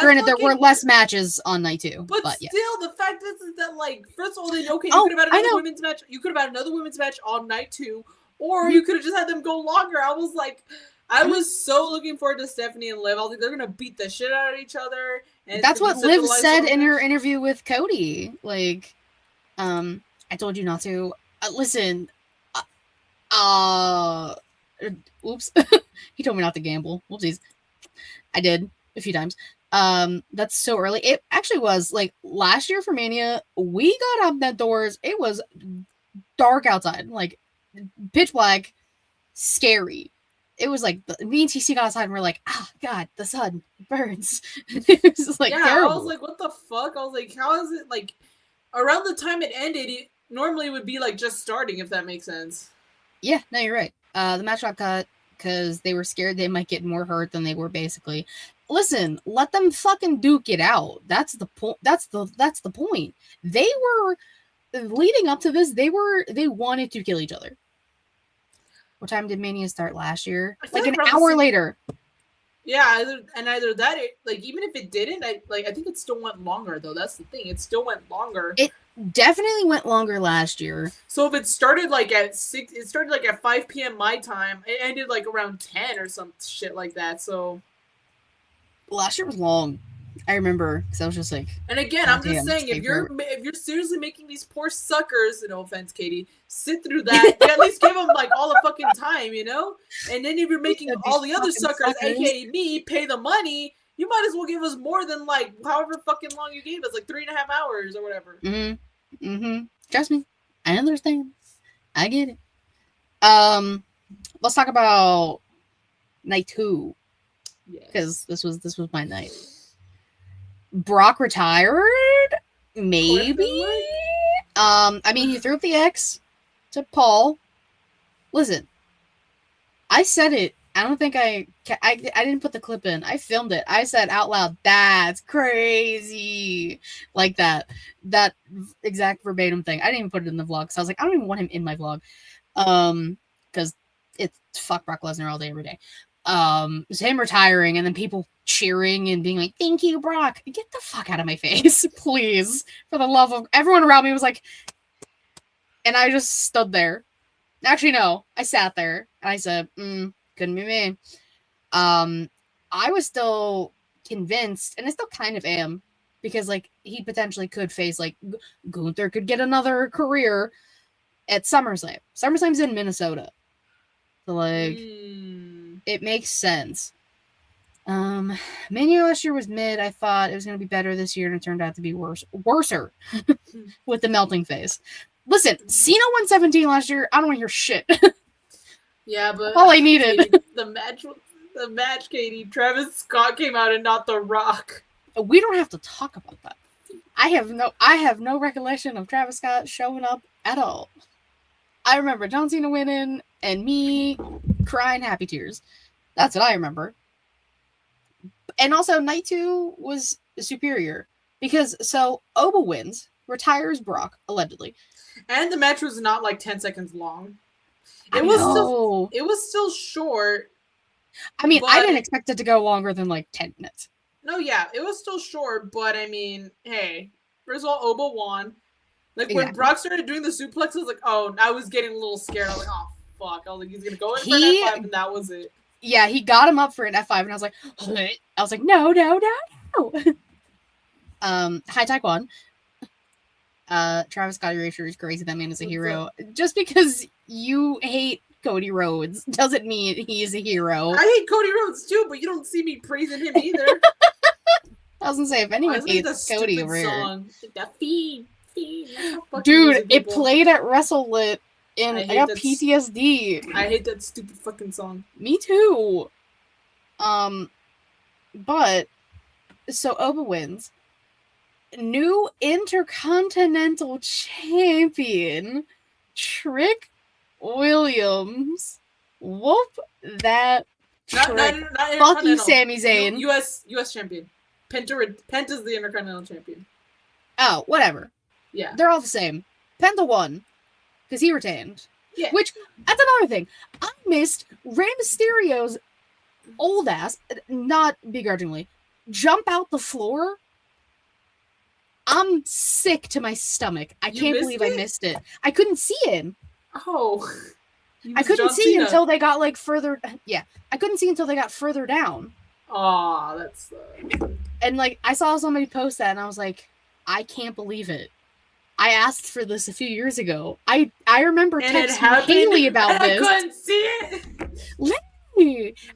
Granted, there were less matches on night 2, but yeah. Still, the fact is that, like, first of all, then okay, you could have had another women's match. You could have had another women's match on night 2, or you could have just had them go longer. I was like, I was so looking forward to Stephanie and Liv. I was like, they're gonna beat the shit out of each other. And that's what Liv said in her interview with Cody. Like, I told you not to. Listen, oops. He told me not to gamble. Whoopsies. I did a few times. That's so early. It actually was like last year for Mania. We got up that doors. It was dark outside, like pitch black, scary. It was like me and TC got outside and we're like, ah, God, the sun burns. It was just like terrible. I was like, what the fuck? I was like, how is it like around the time it ended? It normally would be like just starting, if that makes sense. Yeah, no, you're right. The match got cut because they were scared they might get more hurt than they were basically. Listen, let them fucking duke it out. That's the point. That's the point. They were leading up to this. They wanted to kill each other. What time did Mania start last year? Like an hour later. Yeah, either that, like even if it didn't, I think it still went longer though. That's the thing. It still went longer. It definitely went longer last year. So if it started like at 6, it started like at 5 p.m. my time. It ended like around 10 or some shit like that. So last year was long. I remember because I was just like. And again, I'm just saying, if you're seriously making these poor suckers, no offense, Katie, sit through that, at least give them like all the fucking time, you know. And then if you're making all the other suckers, aka me, pay the money, you might as well give us more than like however fucking long you gave us, like 3.5 hours or whatever. Trust me, I understand. I get it. Let's talk about night 2 because this was my night. Brock retired? Maybe? I mean, he threw up the X to Paul. Listen, I said it. I don't think I didn't put the clip in. I filmed it. I said out loud, that's crazy. Like that exact verbatim thing. I didn't even put it in the vlog. So I was like, I don't even want him in my vlog. Because it's fuck Brock Lesnar all day, every day. It's him retiring and then people cheering and being like, thank you, Brock. Get the fuck out of my face, please. For the love of everyone around me was like, and I just stood there. Actually, no, I sat there and I said, couldn't be me. I was still convinced, and I still kind of am, because like he potentially could face like Gunther could get another career at SummerSlam. SummerSlam's in Minnesota. So like it makes sense. Mania last year was mid. I thought it was going to be better this year, and it turned out to be worser with the melting face. Listen, Cena won 17 last year. I don't want to hear shit. Yeah, but all I needed. Katie, the match, Katie. Travis Scott came out and not The Rock. We don't have to talk about that. I have no recollection of Travis Scott showing up at all. I remember John Cena winning and me crying happy tears. That's what I remember. And also, night 2 was superior because Oba wins, retires Brock allegedly, and the match was not like 10 seconds long. It was still short. I mean, I didn't expect it to go longer than like 10 minutes. No, yeah, it was still short, but I mean, hey, first of all, Oba won. Like when Brock started doing the suplex, I was like, oh, I was getting a little scared. I was like, oh fuck. I was like, he's gonna go in for an F5, and that was it. Yeah, he got him up for an F5, and I was like, no. Hi Taekwon. Travis Scott Erasure is crazy. That man is a hero. Just because you hate Cody Rhodes doesn't mean he is a hero. I hate Cody Rhodes too, but you don't see me praising him either. I was gonna say, if anyone hates Cody over here. That Fiend. Dude, it played at WrestleLit and I got PTSD. I hate that stupid fucking song. Me too. But so Oba wins. New Intercontinental Champion Trick Williams. Whoop that trick. Not fuck you, Sami Zayn. US champion. Penta's the Intercontinental Champion. Oh, whatever. Yeah. They're all the same. Penta won. Because he retained. Yeah. Which, that's another thing. I missed Rey Mysterio's old ass, not begrudgingly, jump out the floor. I'm sick to my stomach. I can't believe I missed it. I couldn't see him. Oh. I couldn't see until they got like further. Yeah. I couldn't see until they got further down. Aw, that's. And like, I saw somebody post that and I was like, I can't believe it. I asked for this a few years ago. I remember texting Haley about this. I couldn't see it.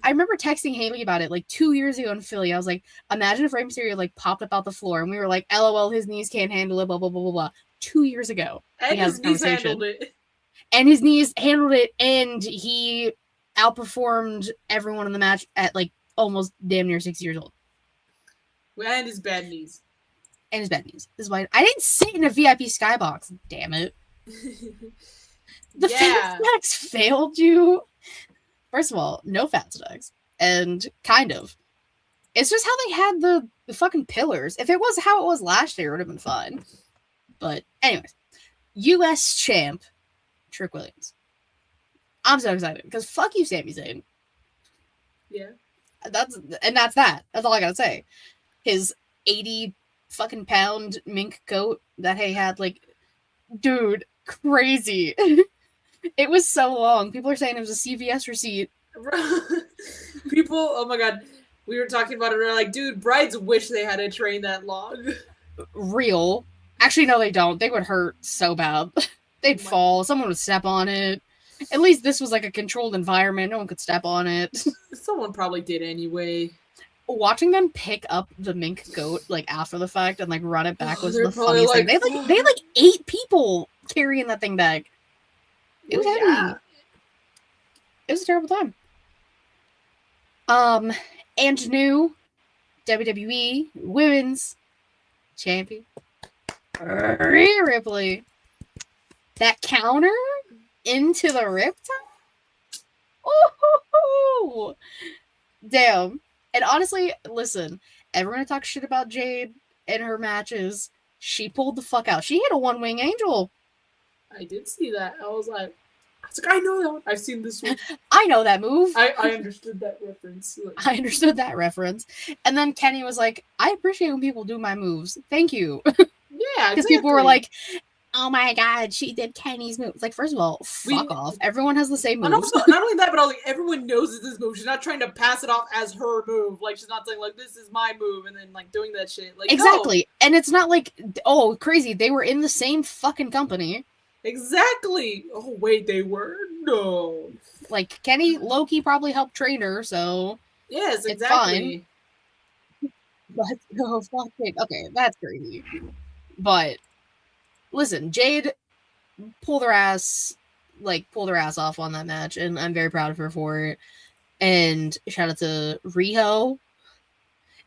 I remember texting Haley about it like 2 years ago in Philly. I was like, imagine if Rey Mysterio like popped up out the floor and we were like, LOL, his knees can't handle it, blah, blah, blah, blah, blah. 2 years ago. And his knees handled it. And his knees handled it, and he outperformed everyone in the match at like almost damn near 6 years old. And his bad knees. And his bad knees. This is why I didn't sit in a VIP skybox. Damn it. The Fat Stacks failed you. First of all, no Fat Stacks. And kind of. It's just how they had the fucking pillars. If it was how it was last year, it would have been fine. But anyways. US champ, Trick Williams. I'm so excited. Because fuck you, Sami Zayn. Yeah. That's that. That's all I gotta say. His 80 fucking pound mink coat that he had, like, dude, crazy. It was so long. People are saying it was a CVS receipt. People, oh my god, we were talking about it. We were like, dude, brides wish they had a train that long. Real. Actually, no, they don't. They would hurt so bad. They'd fall. Someone would step on it. At least this was like a controlled environment. No one could step on it. Someone probably did anyway. Watching them pick up the mink goat like after the fact and like run it back was the funniest thing. They had like 8 people carrying that thing back. It was heavy. It was a terrible time. And new WWE Women's Champion Rhea Ripley. That counter into the Riptide. Oh, damn. And honestly, listen, everyone talks shit about Jade and her matches. She pulled the fuck out. She hit a one-wing angel. I did see that. I was like, I know that one. I've seen this one. I know that move. I understood that reference. I understood that reference. And then Kenny was like, I appreciate when people do my moves. Thank you. Yeah, exactly. Because people were like, oh my god, she did Kenny's move. It's like, first of all, fuck off. Everyone has the same moves. Not only that, but like, everyone knows it's this move. She's not trying to pass it off as her move. Like, she's not saying, like, this is my move, and then, like, doing that shit. Like, exactly. No. And it's not like, oh, crazy. They were in the same fucking company. Exactly. Oh, wait, they were? No. Like, Kenny, Loki probably helped train her, so... Yes, exactly. It's fine. Let's go fucking... Okay, that's crazy. But... Listen, Jade pulled her ass off on that match, and I'm very proud of her for it. And shout out to Riho.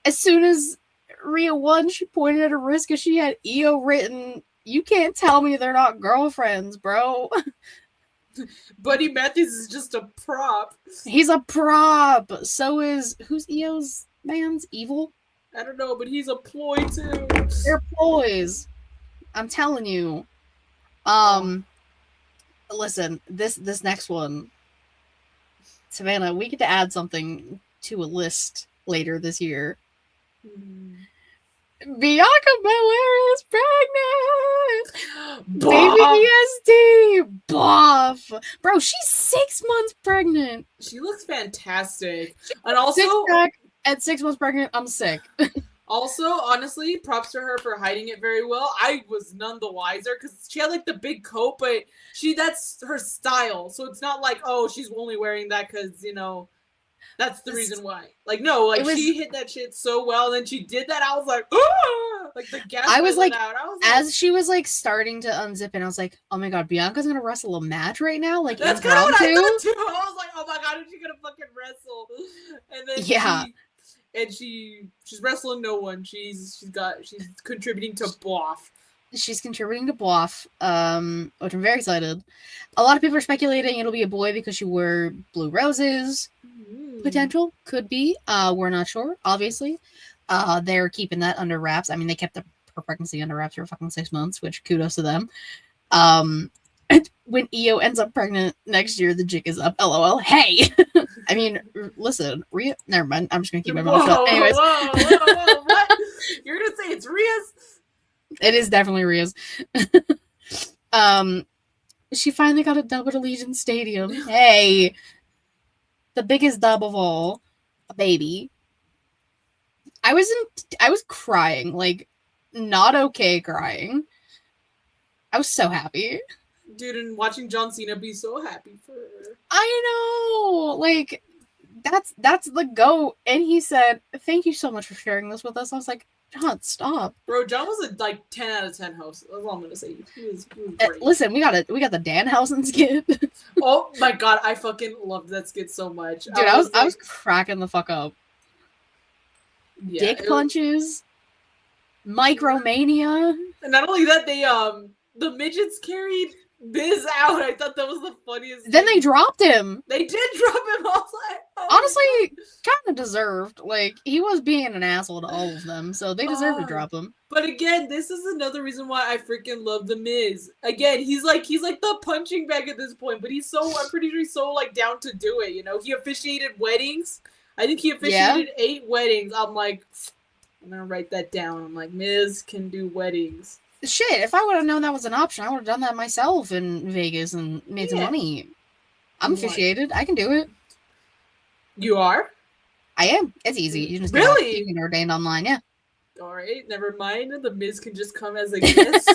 As soon as Rhea won, she pointed at her wrist because she had EO written. You can't tell me they're not girlfriends, bro. Buddy Matthews is just a prop. He's a prop. So is... Who's EO's man's? Evil? I don't know, but he's a ploy, too. They're ploys. I'm telling you. Listen, this next one, Savannah, we get to add something to a list later this year. Bianca Belair is pregnant! Baby BSD! Buff! Bro, she's 6 months pregnant! She looks fantastic. And also... At 6 months pregnant, I'm sick. Also, honestly, props to her for hiding it very well. I was none the wiser because she had like the big coat, but that's her style. So it's not like, oh, she's only wearing that because, that's the reason why. Like, no, It like was. she hit that shit so well, and then she did that. I was like, ah! Like the gas I was went like, out. I was like, as she was like starting to unzip, and I was like, oh my god, Bianca's gonna wrestle a match right now, like that's kind of what I impromptu. thought too. I was like, oh my god, is she gonna fucking wrestle? And then Yeah. she's wrestling no one. She's contributing to Boff. She's contributing to Bluff, which I'm very excited. A lot of people are speculating it'll be a boy because she wore blue roses. Potential could be. We're not sure. Obviously, they're keeping that under wraps. I mean, they kept her pregnancy under wraps for fucking 6 months, which kudos to them. When Io ends up pregnant next year, the jig is up. LOL. Hey, I mean, listen, Rhea. Never mind. I'm just gonna keep my mouth shut. Anyways, whoa, what? You're gonna say it's Rhea's? It is definitely Rhea's. She finally got a dub at Allegiant Stadium. Hey, the biggest dub of all, a baby. I was crying, like not okay crying. I was so happy. Dude, and watching John Cena be so happy for her. I know, like that's the GOAT. And he said, "Thank you so much for sharing this with us." I was like, John, stop. Bro, John was a 10 out of 10 host. That's all I'm gonna say. He was great. Listen, we got the Danhausen skit. Oh my god, I fucking loved that skit so much. Dude, I was cracking the fuck up. Yeah, Dick punches, Micromania. And not only that, they the midgets carried Biz out. I thought that was the funniest. Then they dropped him. They did drop him. I was like, oh honestly, kind of deserved. Like, he was being an asshole to all of them, so they deserve to drop him. But again, this is another reason why I freaking love The Miz. Again, he's like the punching bag at this point, but I'm pretty sure he's so like down to do it. He officiated weddings. I think he officiated 8 weddings. I'm like, I'm gonna write that down. I'm like, Miz can do weddings. Shit, if I would have known that was an option, I would have done that myself in Vegas and made some money. I'm officiated. I can do it. You are? I am. It's easy. You just really? You can ordain online, yeah. All right, never mind. The Miz can just come as a guest.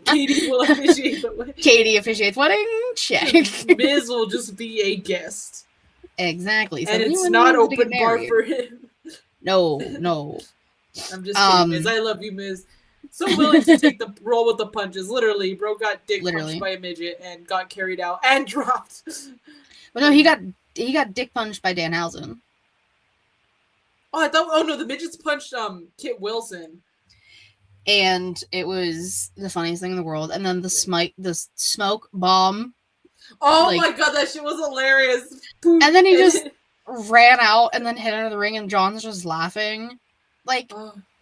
Katie will officiate the wedding. Katie officiates wedding? Check. Miz will just be a guest. Exactly. So and it's not open bar for him. No. I'm just kidding, Miz. I love you, Miz. So willing to take the roll with the punches. Literally, bro got dick punched by a midget and got carried out and dropped. But no, he got dick punched by Danhausen. Oh no, the midgets punched Kit Wilson. And it was the funniest thing in the world. And then the smoke bomb. Oh my god, that shit was hilarious. And then he just ran out and then hit under the ring, and John's just laughing. Like,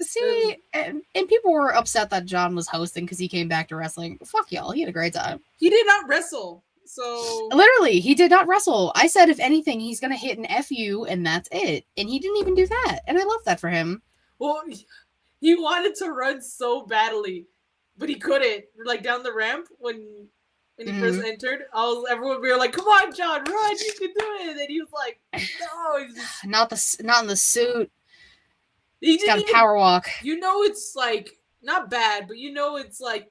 see, and people were upset that John was hosting because he came back to wrestling. Fuck y'all, he had a great time. He did not wrestle, so... Literally, he did not wrestle. I said, if anything, he's going to hit an FU, and that's it. And he didn't even do that, and I love that for him. Well, he wanted to run so badly, but he couldn't. Like, down the ramp, when he first entered, everyone we were like, come on, John, run, you can do it! And he was like, no. He's just... Not in the suit. He's got a power walk. It's like not bad, but it's like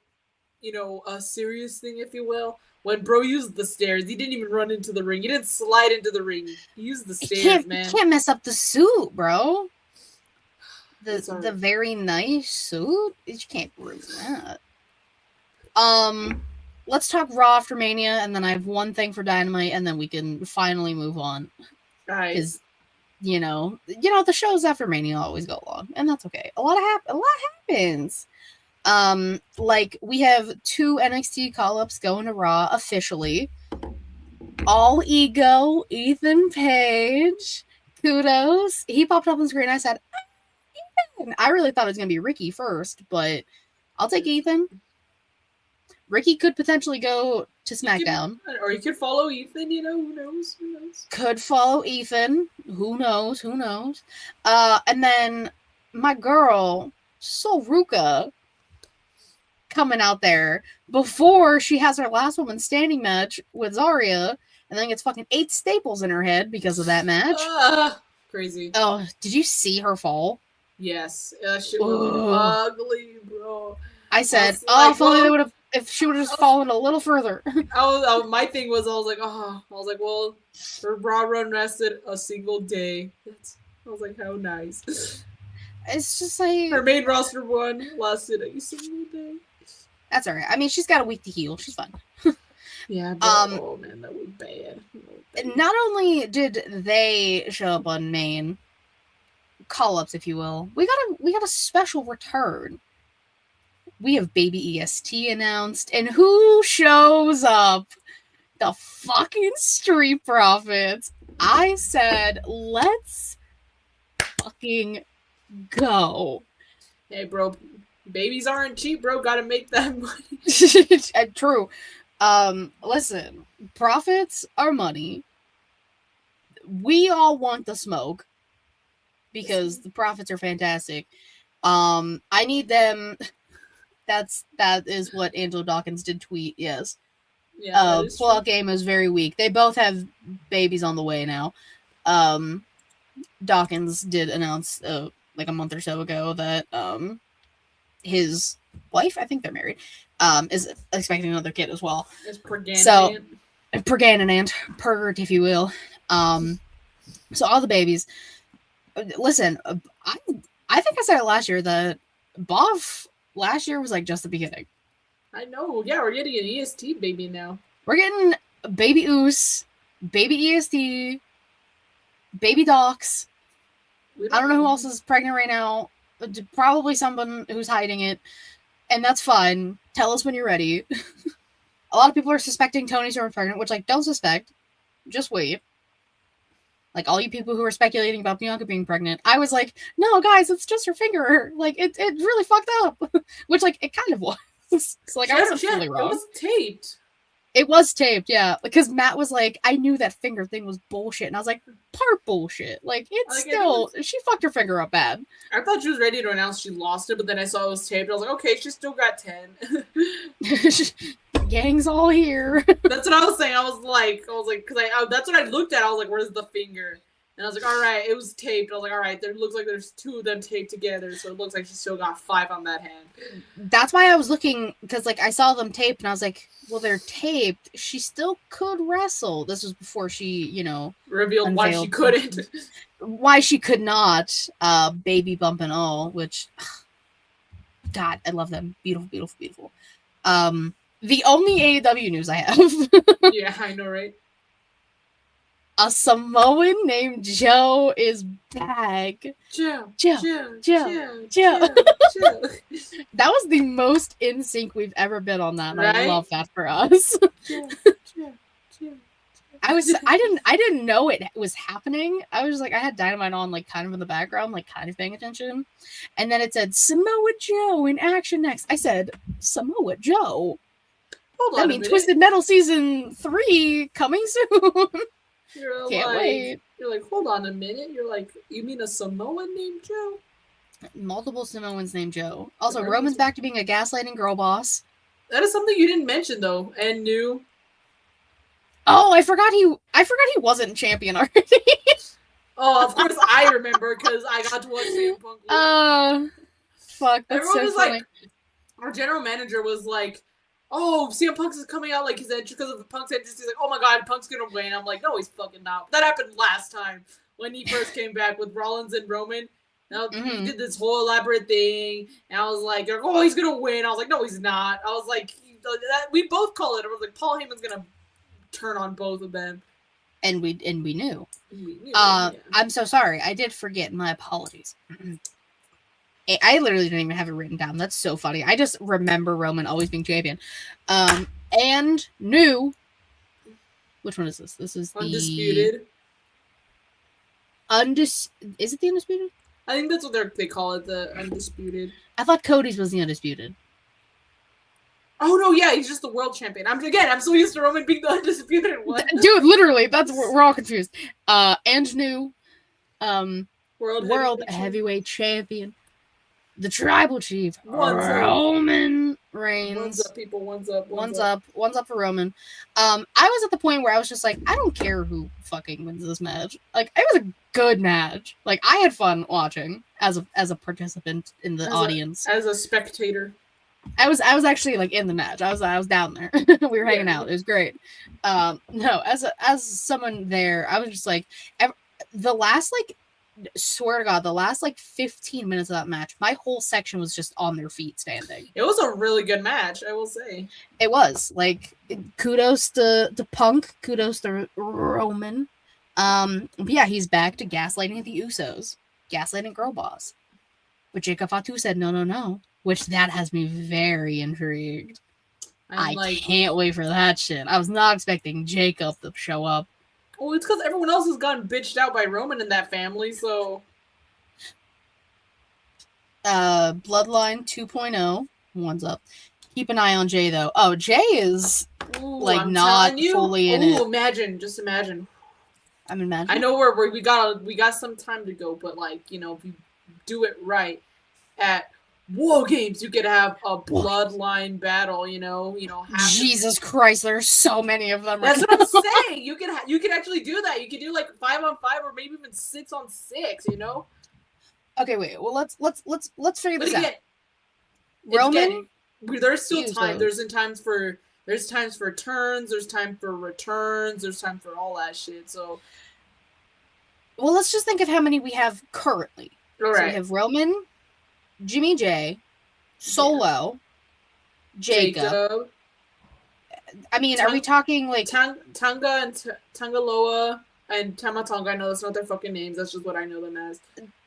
a serious thing, if you will. When bro used the stairs, he didn't even run into the ring. He didn't slide into the ring. He used the stairs, man. You can't mess up the suit, bro. The very nice suit. You can't ruin that. Let's talk Raw after Mania, and then I have one thing for Dynamite, and then we can finally move on. Right. Because the shows after Mania always go long, and that's okay. A lot happens. Like, we have 2 NXT call-ups going to Raw officially. All ego, Ethan Page. Kudos. He popped up on the screen. I said, Ethan. I really thought it was going to be Ricky first, but I'll take Ethan. Ricky could potentially go to SmackDown. Or he could follow Ethan, who knows? Could follow Ethan. Who knows? And then my girl, Ruka, coming out there before she has her last woman standing match with Zarya, and then gets fucking 8 staples in her head because of that match. Crazy. Oh, did you see her fall? Yes, that shit was Ugh. ugly, bro. I I said, was oh, like, if only they well, would have, if she would have I just was, fallen a little further. my thing was, I was like, well, her Raw run lasted a single day. I was like, how nice. It's just Her like, main roster one lasted a single day. that's all right. I mean, she's got a week to heal. She's fine. Yeah, but Um, oh man, that was bad. That was bad. not only did they show up on main call-ups, if you will, we got a special return. We have Baby EST announced, and who shows up? The fucking Street Profits. I said, let's fucking go. Hey, bro, babies aren't cheap, bro. Gotta make that money. True. Listen, profits are money. We all want the smoke because the profits are fantastic. I need them. That is what Angelo Dawkins did tweet. Yes. Yeah, that is Pullout true. game is very weak. They both have babies on the way now. Dawkins did announce like a month or so ago that his wife, I think they're married, is expecting another kid as well. It's Perganant. So Perganant, Pergert, if you will. So all the babies. Listen, I think I said it last year that Boff last year was like just the beginning. I know. Yeah, we're getting an EST baby now. We're getting baby Oos, baby EST, baby Docs. I don't know who else is pregnant right now. Probably someone who's hiding it. And that's fine. Tell us when you're ready. A lot of people are suspecting Tony Storm pregnant, which, like, don't suspect. Just wait. Like, all you people who are speculating about Bianca being pregnant, I was like, no, guys, it's just her finger. Like, it really fucked up. Which, like, it kind of was. So, like, I wasn't fully wrong. It was taped. It was taped, yeah. Because Matt was like, I knew that finger thing was bullshit. And I was like, part bullshit. Like, it's like, still, she fucked her finger up bad. I thought she was ready to announce she lost it, but then I saw it was taped. I was like, okay, she still got 10. Gang's all here. That's what I was saying. I was like, because that's what I looked at. I was like, where's the finger? And I was like, all right, it was taped. I was like, all right, there looks like there's 2 of them taped together, so it looks like she still got 5 on that hand. That's why I was looking, because, like, I saw them taped, and I was like, well, they're taped. She still could wrestle. This was before she, you know, revealed why she couldn't. Why she could not. Baby bump and all, which, God, I love them. Beautiful, beautiful, beautiful. The only AEW news I have. Yeah, I know, right? A Samoan named Joe is back. Joe. That was the most in sync we've ever been on that. And right? I love that for us. I didn't know it was happening. I was like, I had Dynamite on, like, kind of in the background, like, kind of paying attention. And then it said Samoa Joe in action next. I said, Samoa Joe? Hold on, I mean, Twisted Metal Season 3 coming soon. Can't wait. You're like, hold on a minute. You're like, you mean a Samoan named Joe? Multiple Samoans named Joe. Also, Roman's back to being a gaslighting girl boss. That is something you didn't mention, though, and knew. Oh, I forgot he wasn't champion already. Oh, of course I remember, because I got to watch CM Punk. Fuck, that's everyone so was funny. Like, our general manager was like, oh, CM Punk is coming out, like, his entrance, because of the Punk's entrance. He's like, oh my god, Punk's gonna win. I'm like, no, he's fucking not. That happened last time, when he first came back with Rollins and Roman. Now, he did this whole elaborate thing, and I was like, oh, he's gonna win. I was like, no, he's not. I was like, we both call it. I was like, Paul Heyman's gonna turn on both of them. And we knew. Yeah. I'm so sorry. I did forget. My apologies. I literally didn't even have it written down. That's so funny. I just remember Roman always being champion. And new. Which one is this? This is Undisputed. Is it the Undisputed? I think that's what they call it, the Undisputed. I thought Cody's was the Undisputed. Oh no, yeah, he's just the world champion. I'm so used to Roman being the Undisputed one. Dude, literally, we're all confused. And new World Heavyweight Champion. The Tribal Chief, Roman Reigns. One's up, people. One's up. One's up for Roman. I was at the point where I was just like, I don't care who fucking wins this match. Like, it was a good match. Like, I had fun watching as a participant in the audience. As a spectator. I was actually like in the match. I was down there. We were hanging out. It was great. No, as someone there, I was just like, the last like, swear to God, the last like 15 minutes of that match, my whole section was just on their feet standing. It was a really good match, I will say. It was like, kudos to Punk, kudos to Roman. But yeah, he's back to gaslighting the Usos, gaslighting Girl Boss. But Jacob Fatu said no, which that has me very intrigued. I can't wait for that shit. I was not expecting Jacob to show up. Well, it's because everyone else has gotten bitched out by Roman in that family, so... Bloodline 2.0. One's up. Keep an eye on Jay, though. Oh, Jay is, not fully in it. Just imagine. I'm imagining. I know we got some time to go, but, if you do it right, at War Games, you could have a bloodline battle, Jesus Christ, there's so many of them. That's what I'm saying. You could actually do that. You could do 5-on-5 or maybe even 6-on-6, Okay, wait. Well, let's figure this out. Roman, there's still time. There's times for turns, there's time for returns, there's time for all that shit. So, well, let's just think of how many we have currently. All right. So we have Roman, Jimmy J, Solo, Jacob. I mean, are we talking like Tonga and Tangaloa and Tamatonga? I know that's not their fucking names. That's just what I know them as.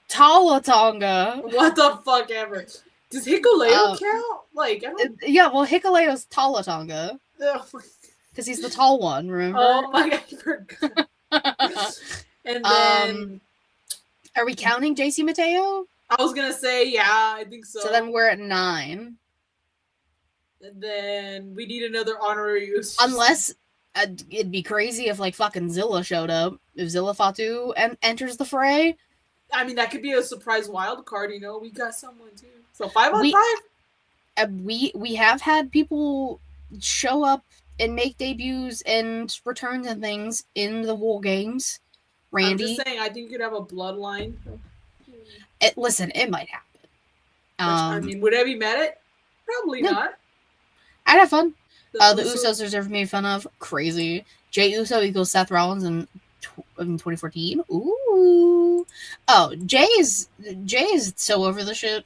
Talatonga. What the fuck ever. Does Hikuleo count? I don't... Yeah, well, Hikuleo's Talatonga. Because he's the tall one, remember? Oh my God, I forgot. And then... are we counting JC Mateo? I was gonna say, yeah, I think so. So then we're at 9. And then we need another honorary use. Unless, it'd be crazy if, fucking Zilla showed up. If Zilla Fatu enters the fray. I mean, that could be a surprise wild card, We got someone, too. So 5-on-5? We have had people show up and make debuts and returns and things in the War Games. Randy. I'm just saying, I think you could have a bloodline. Listen, it might happen. I mean, would I be mad at it? Probably not. I'd have fun. The Usos deserve to be made fun of. Crazy. Jey Uso equals Seth Rollins in 2014. Ooh. Oh, Jay is so over the shit.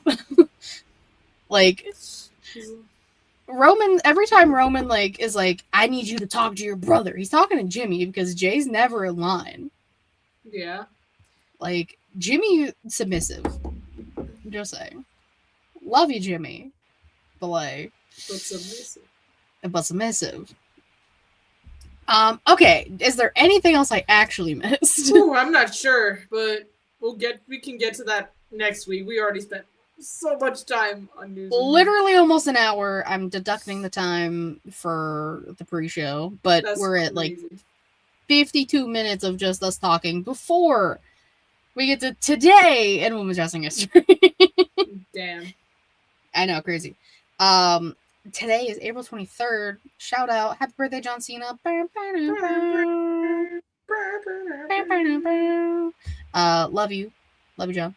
Roman, every time Roman is like, I need you to talk to your brother, he's talking to Jimmy because Jay's never in line. Yeah. Jimmy submissive. I'm just saying. Love you, Jimmy. But submissive. Okay. Is there anything else I actually missed? Ooh, I'm not sure, but we can get to that next week. We already spent so much time on news. Literally almost an hour. I'm deducting the time for the pre-show, but we're at 52 minutes of just us talking before we get to today in women's wrestling history. Damn. I know, crazy. Today is April 23rd. Shout out. Happy birthday, John Cena. Love you. Love you, John.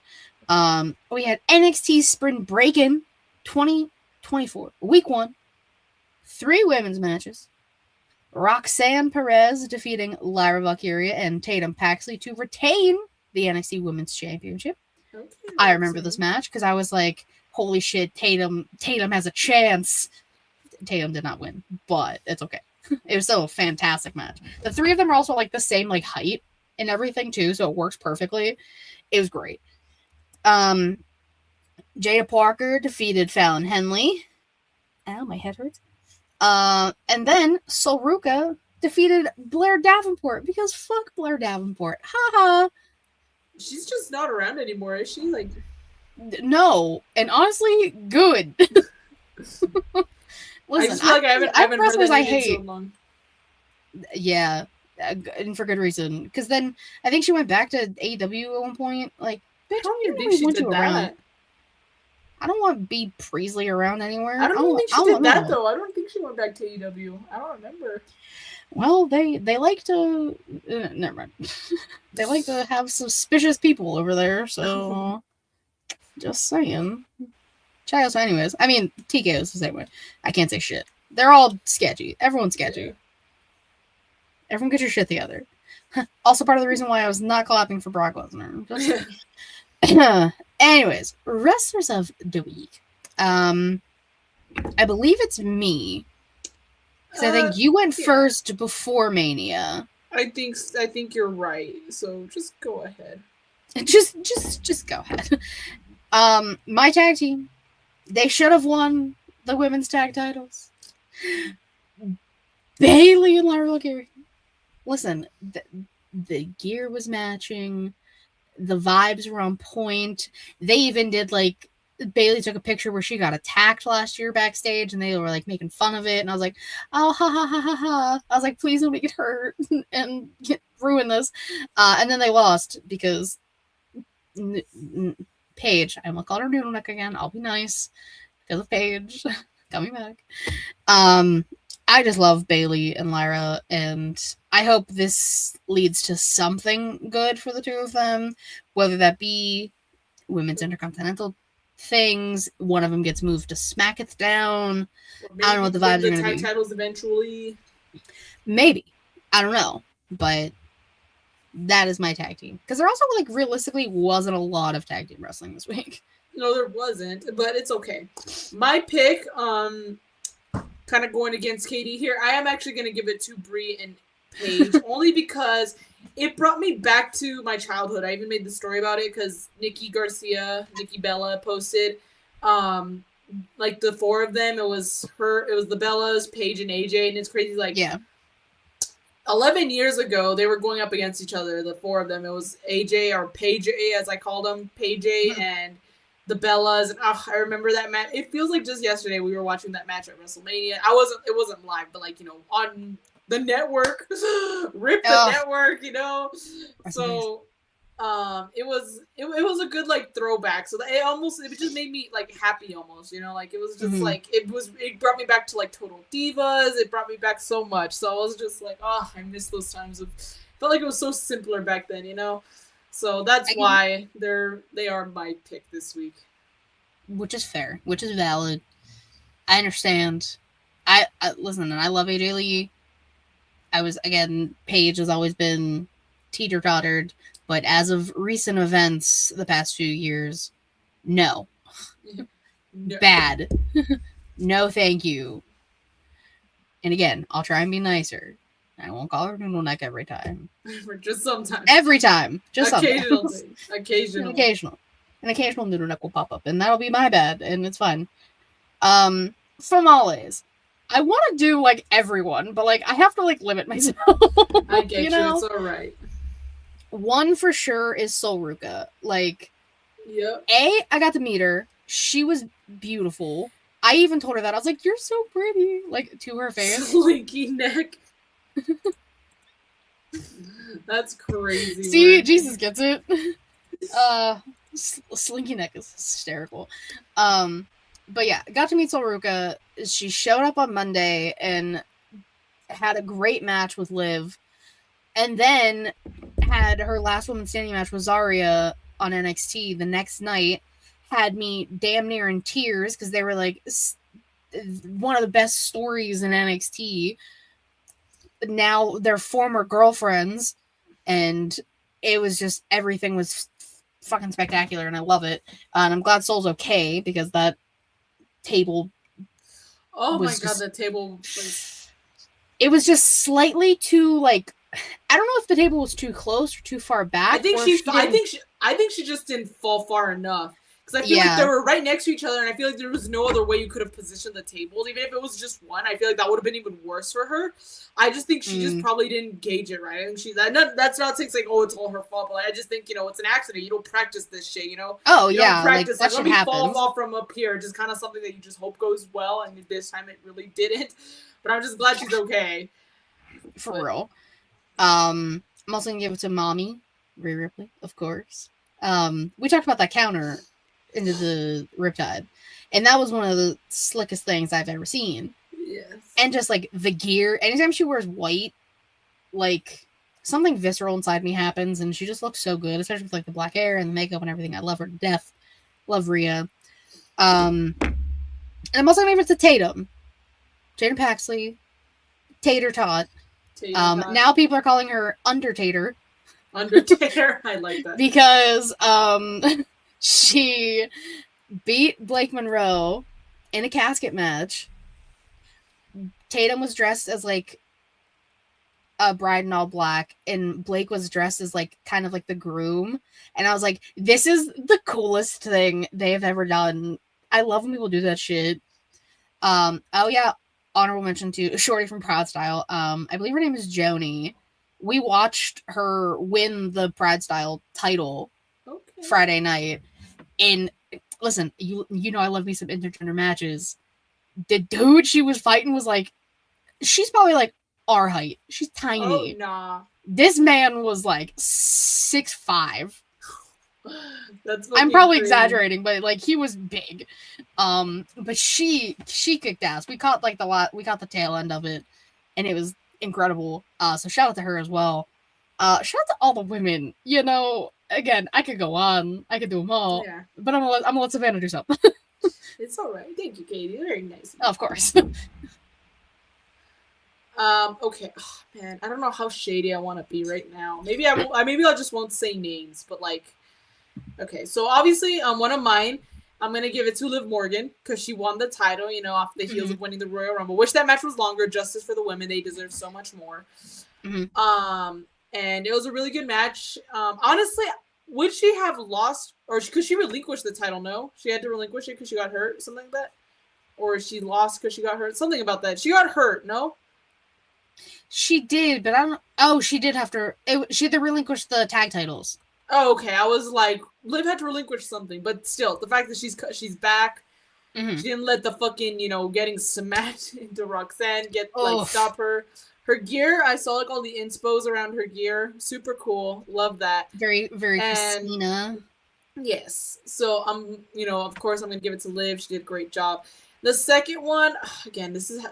We had NXT Spring Breakin' 2024. Week 1. 3 women's matches. Roxanne Perez defeating Lyra Valkyria and Tatum Paxley to retain the NXT Women's Championship. Okay, I remember this match because I was like, holy shit, Tatum has a chance. Tatum did not win, but it's okay. It was still a fantastic match. The 3 of them are also the same height and everything too, so it works perfectly. It was great. Jada Parker defeated Fallon Henley. Ow, my head hurts. And then Solruka defeated Blair Davenport because fuck Blair Davenport. Haha. She's just not around anymore, is she? No, and honestly, good. Listen, I just feel I haven't heard that name in so long. Yeah, and for good reason. Because then I think she went back to AEW at one point. Bitch, I don't even think she did that. I don't want Bea Priestley around anywhere. I don't even think she I'll did that know. though. I don't think she went back to AEW. I don't remember. Well, they like to. Never mind. They like to have suspicious people over there, so just saying. Child, so anyways, I mean, TKO is the same way. I can't say shit. They're all sketchy. Everyone's sketchy. Yeah. Everyone get your shit together. Also, part of the reason why I was not clapping for Brock Lesnar. Anyways, wrestlers of the week. I believe it's me. Because I think you went first before Mania. I think you're right. So just go ahead. Just go ahead. My tag team. They should have won the women's tag titles. Bailey and Lyra Valkyria. Listen, the gear was matching. The vibes were on point. They even did like Bailey took a picture where she got attacked last year backstage, and they were like making fun of it. And I was like, oh ha ha ha ha ha. I was like, please don't make it hurt and ruin this. And then they lost because Paige. I'm gonna call her Noodle Neck again. I'll be nice because of Paige coming back. I just love Bailey and Lyra, and I hope this leads to something good for the two of them, whether that be women's intercontinental things. One of them gets moved to SmackDown. I don't know what the vibes are going to be. Titles eventually. Maybe. I don't know, but that is my tag team. Because there also, like, realistically wasn't a lot of tag team wrestling this week. No, there wasn't, but it's okay. My pick, kind of going against Katie here, I am actually going to give it to Brie and Paige, only because it brought me back to my childhood. I even made the story about it because Nikki Bella posted, like the four of them. It was the Bellas, Paige, and AJ, and it's crazy. Like, yeah, 11 years ago, they were going up against each other. The four of them. It was AJ, or Paige, as I called them, Paige and the Bellas, and I remember that match. It feels like just yesterday we were watching that match at WrestleMania. It wasn't live, but like, on the network, rip the network, So, it was a good like throwback. So it just made me like happy almost, like it was just like it brought me back to like Total Divas. It brought me back so much. So I was just like, oh, I miss those times felt like it was so simpler back then, So that's why they are my pick this week. Which is fair, which is valid. I understand. I listen, and I love AJ Lee. Paige has always been teeter-tottered, but as of recent events the past few years, no. Bad. No, thank you. And again, I'll try and be nicer. I won't call her Noodle Neck every time. Just sometimes. Every time. Just occasionally. An occasional Noodle Neck will pop up, and that'll be my bad, and it's fine. Famales. I want to do, like, everyone, but, like, I have to, like, limit myself. I get you. It's alright. One for sure is Sol Ruka. Like, yep. I got to meet her. She was beautiful. I even told her that. I was like, you're so pretty. Like, to her face. Slinky neck. That's crazy. See, word. Jesus gets it. Slinky neck is hysterical. But yeah, got to meet Sol Ruka. She showed up on Monday and had a great match with Liv. And then had her last woman standing match with Zarya on NXT the next night. Had me damn near in tears because they were like one of the best stories in NXT. Now they're former girlfriends, and it was just everything was fucking spectacular, and I love it. And I'm glad Sol's okay because that table. Oh my god, the table was. It was just slightly too like. I don't know if the table was too close or too far back. I think she just didn't fall far enough. Because I feel like they were right next to each other, and I feel like there was no other way you could have positioned the tables. Even if it was just one, I feel like that would have been even worse for her. I just think she just probably didn't gauge it right. And that's not saying like, oh, it's all her fault, but I just think, it's an accident. You don't practice this shit, Oh, you yeah. Don't practice like, let me fall off from up here. Just kind of something that you just hope goes well, and this time it really didn't. But I'm just glad she's okay. For real. I'm also going to give it to Mommy, Rhea Ripley, of course. We talked about that counter into the Riptide. And that was one of the slickest things I've ever seen. Yes. And just like the gear, anytime she wears white, like something visceral inside me happens, and she just looks so good, especially with like the black hair and the makeup and everything. I love her to death. Love Rhea. And I'm also gonna give it to Tatum Paxley, Tater Tot. Now people are calling her Undertater. Undertaker, I like that. Because she beat Blake Monroe in a casket match. Tatum was dressed as like a bride in all black, and Blake was dressed as like kind of like the groom. And I was like, this is the coolest thing they have ever done. I love when people do that shit. Oh yeah, honorable mention to Shorty from Proud Style. I believe her name is Joni. We watched her win the Pride Style title Friday night. And listen, you know I love me some intergender matches. The dude she was fighting was like, she's probably like our height. She's tiny. Oh, nah. This man was like 6'5". That's I'm probably crazy. exaggerating, but like he was big. But she kicked ass. We caught the tail end of it, and it was incredible. So shout out to her as well. Shout out to all the women. You know, again, I could go on. I could do them all. Yeah. But I'm gonna let Savannah do something. It's all right. Thank you, Katie. Very nice. Of course. Okay. Oh, man, I don't know how shady I want to be right now. Maybe I'll just won't say names, but like, okay. So obviously, one of mine, I'm gonna give it to Liv Morgan because she won the title. You know, off the heels of winning the Royal Rumble. Wish that match was longer. Justice for the women. They deserve so much more. And it was a really good match. Honestly, would she have lost, or could she relinquish the title? No, she had to relinquish it because she got hurt, something like that, or she lost because she got hurt, something about that. She got hurt, no? She did, but I don't. Oh, she did have to. She had to relinquish the tag titles. Oh, okay. I was like, Liv had to relinquish something, but still, the fact that she's back, she didn't let the fucking getting smacked into Roxanne stop her. Her gear, I saw like all the inspos around her gear, super cool. Love that. Very, very Christina. Yes. So of course I'm gonna give it to Liv. She did a great job. The second one, again, this is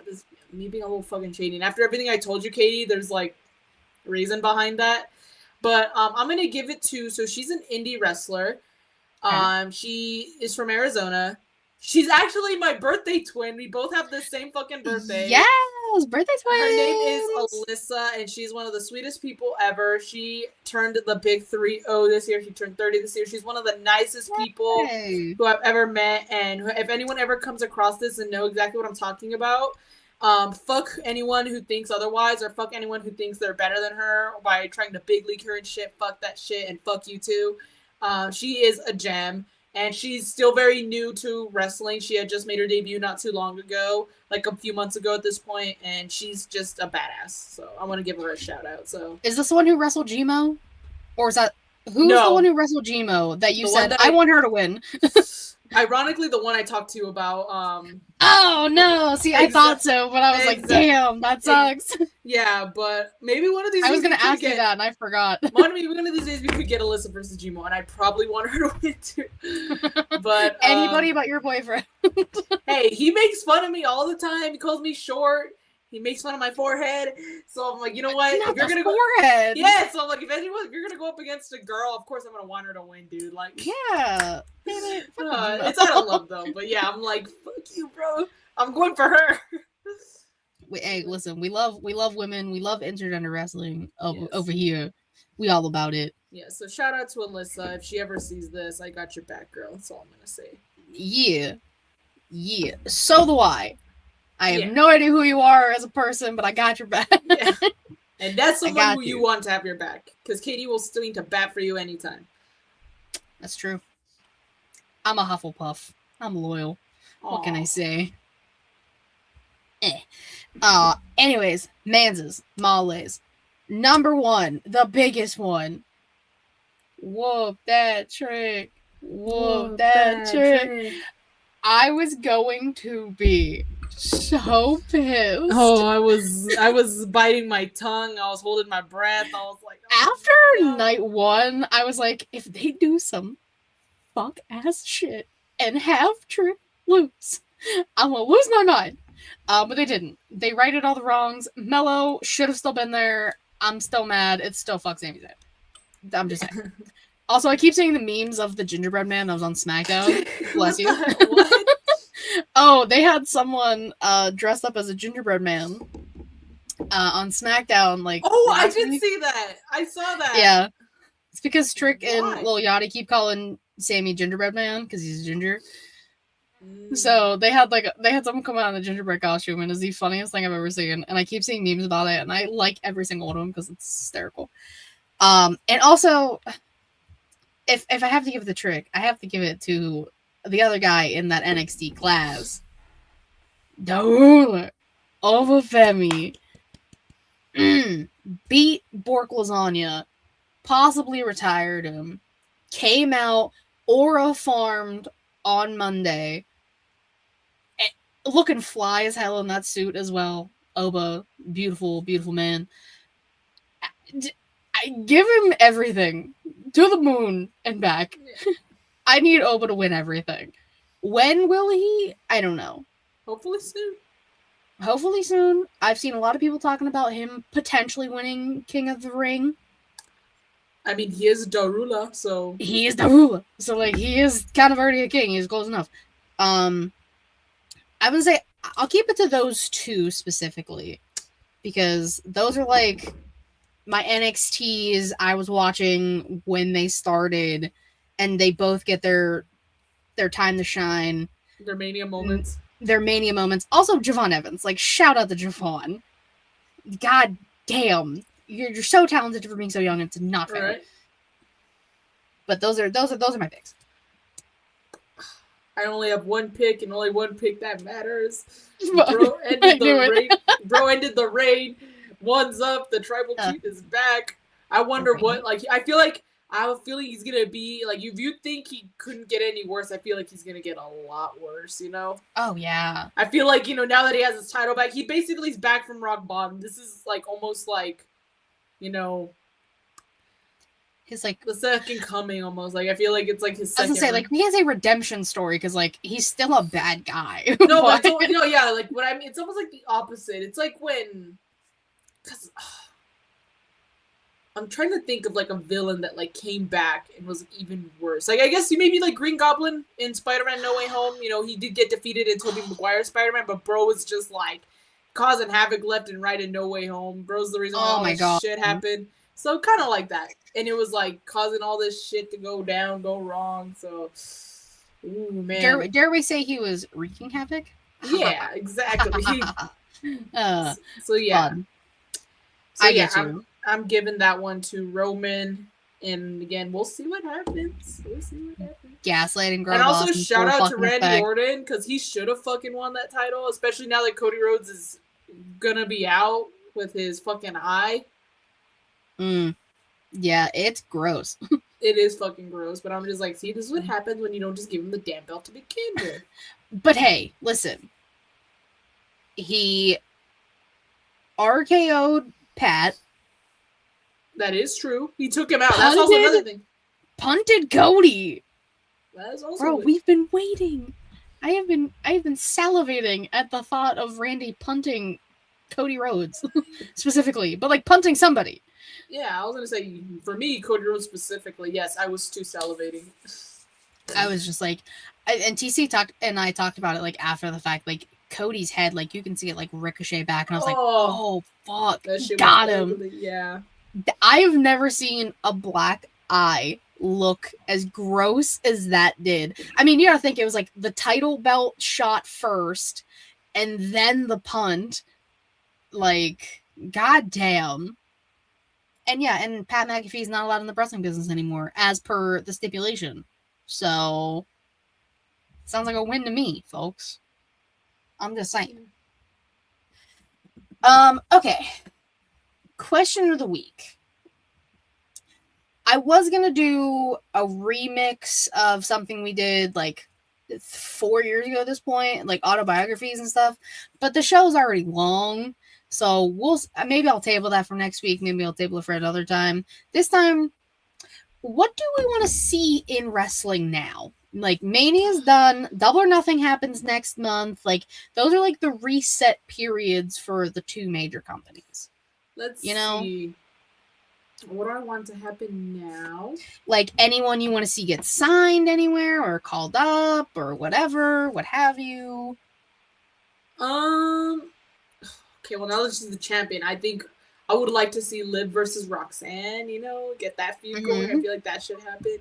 me being a little fucking shady. And after everything I told you, Katie, there's like reason behind that. But I'm gonna give it to. So she's an indie wrestler. She is from Arizona. She's actually my birthday twin. We both have the same fucking birthday. Yes, birthday twins. Her name is Alyssa, and she's one of the sweetest people ever. She turned the big 30 this year. She turned 30 this year. She's one of the nicest people who I've ever met. And if anyone ever comes across this and know exactly what I'm talking about, fuck anyone who thinks otherwise, or fuck anyone who thinks they're better than her by trying to big league her and shit. Fuck that shit, and fuck you too. She is a gem. And she's still very new to wrestling. She had just made her debut not too long ago, like a few months ago at this point, and she's just a badass. So I want to give her a shout out. So is this the one who wrestled Gmo, or is that who's the one who wrestled Gmo that you said I want her to win? Ironically, the one I talked to you about. Oh no! See, I thought so, but I was like, "Damn, that sucks." Yeah, but maybe one of these. I was gonna ask you that, and I forgot. One of these days, we could get Alyssa versus Gmo, and I probably want her to win too. But anybody but your boyfriend. Hey, he makes fun of me all the time. He calls me short. He makes fun of my forehead. So I'm like, you know what? If you're gonna forehead. Yeah, so I'm like, if you're gonna go up against a girl, of course I'm gonna want her to win, dude. Like, yeah. It's out of love though. But yeah, I'm like, fuck you, bro. I'm going for her. Hey, listen, we love women. We love intergender wrestling over here. We all about it. Yeah, so shout out to Alyssa. If she ever sees this, I got your back, girl. That's all I'm gonna say. Yeah. So do I. I have no idea who you are as a person, but I got your back. Yeah. And that's someone who you want to have your back. Because Katie will still need to bat for you anytime. That's true. I'm a Hufflepuff. I'm loyal. Aww. What can I say? Anyways, Manses, Males. Number 1, the biggest one. Whoop that trick. Whoop that trick. I was going to be so pissed. Oh, I was biting my tongue. I was holding my breath. I was like, after night 1, I was like, if they do some fuck ass shit and have Trick lose. I'm gonna lose my mind. But they didn't. They righted all the wrongs. Mello should have still been there. I'm still mad. It still fucks Sami Zayn. I'm just saying. Also, I keep seeing the memes of the gingerbread man that was on SmackDown. Bless you. What? Oh, they had someone dressed up as a gingerbread man on SmackDown. Like, oh, I did see that. I saw that. Yeah, it's because Trick and Why? Lil Yachty keep calling Sammy Gingerbread Man because he's a ginger. Mm. So they had someone come out in a gingerbread costume, and it's the funniest thing I've ever seen. And I keep seeing memes about it, and I like every single one of them because it's hysterical. And also, if I have to give it the Trick, I have to give it to the other guy in that NXT class, the ruler of Femi. Beat Bork Lasagna, possibly retired him, came out aura farmed on Monday, looking fly as hell in that suit as well. Oba, beautiful, beautiful man. I give him everything to the moon and back. I need Oba to win everything. When will he? I don't know. Hopefully soon. Hopefully soon. I've seen a lot of people talking about him potentially winning King of the Ring. I mean, he is Darula, so he is Darula. So like he is kind of already a king. He's close enough. I would say I'll keep it to those two specifically because those are like my NXTs I was watching when they started, and they both get their time to shine. Their Mania moments. Their Mania moments. Also, Javon Evans. Like, shout out to Javon. God damn. You're so talented for being so young. It's not fair. Right. But those are my picks. I only have one pick, and only one pick that matters. Bro ended the reign. Bro ended the reign. One's up. The tribal chief is back. I wonder what. Like, I feel like I have a feeling he's gonna be like. If you think he couldn't get any worse, I feel like he's gonna get a lot worse. You know? Oh yeah. I feel like now that he has his title back, he basically is back from rock bottom. This is like almost like, his like the second coming almost. Like I feel like it's like his second. I was gonna say like he has a redemption story because like he's still a bad guy. No, but yeah, like what I mean, it's almost like the opposite. It's like when, because I'm trying to think of like a villain that like came back and was even worse. Like I guess maybe like Green Goblin in Spider-Man No Way Home. He did get defeated in Tobey Maguire's Spider-Man, but bro was just like causing havoc left and right in No Way Home. Bro's the reason why all this shit happened. So kind of like that. And it was like causing all this shit to go wrong. So, ooh, man. Dare we say he was wreaking havoc? Yeah, exactly. So yeah. Fun. So yeah, I'm giving that one to Roman. And again, we'll see what happens. Gaslighting girl. And also shout out to Randy Orton because he should have fucking won that title, especially now that Cody Rhodes is gonna be out with his fucking eye. Yeah, it's gross. It is fucking gross, but I'm just like, see, this is what happens when you don't just give him the damn belt to begin with. But hey, listen. He RKO'd Pat. That is true. He took him out. That's also another thing. Punted Cody. That is also. Bro, we've been waiting. I have been salivating at the thought of Randy punting Cody Rhodes specifically, but like punting somebody. Yeah, I was gonna say for me, Cody Rhodes specifically. Yes, I was too salivating. I was just like, and TC talked about it like after the fact, like Cody's head, like you can see it like ricochet back, and I was like, oh fuck, got him. Yeah. I have never seen a black eye look as gross as that did. I mean, you gotta think it was like the title belt shot first, and then the punt. Like, goddamn. And yeah, and Pat McAfee's not allowed in the wrestling business anymore, as per the stipulation. So, sounds like a win to me, folks. I'm just saying. Okay. Question of the week. I was gonna do a remix of something we did like 4 years ago at this point, like autobiographies and stuff, but the show's already long. So maybe I'll table that for next week. Maybe I'll table it for another time. This time, what do we want to see in wrestling now? Like, Mania's done, Double or Nothing happens next month. Like, those are like the reset periods for the two major companies. Let's You know? see. What do I want to happen now? Like, anyone you want to see get signed anywhere or called up or whatever, what have you. Okay, well now this is the champion. I think I would like to see Liv versus Roxanne, get that feud going. I feel like that should happen.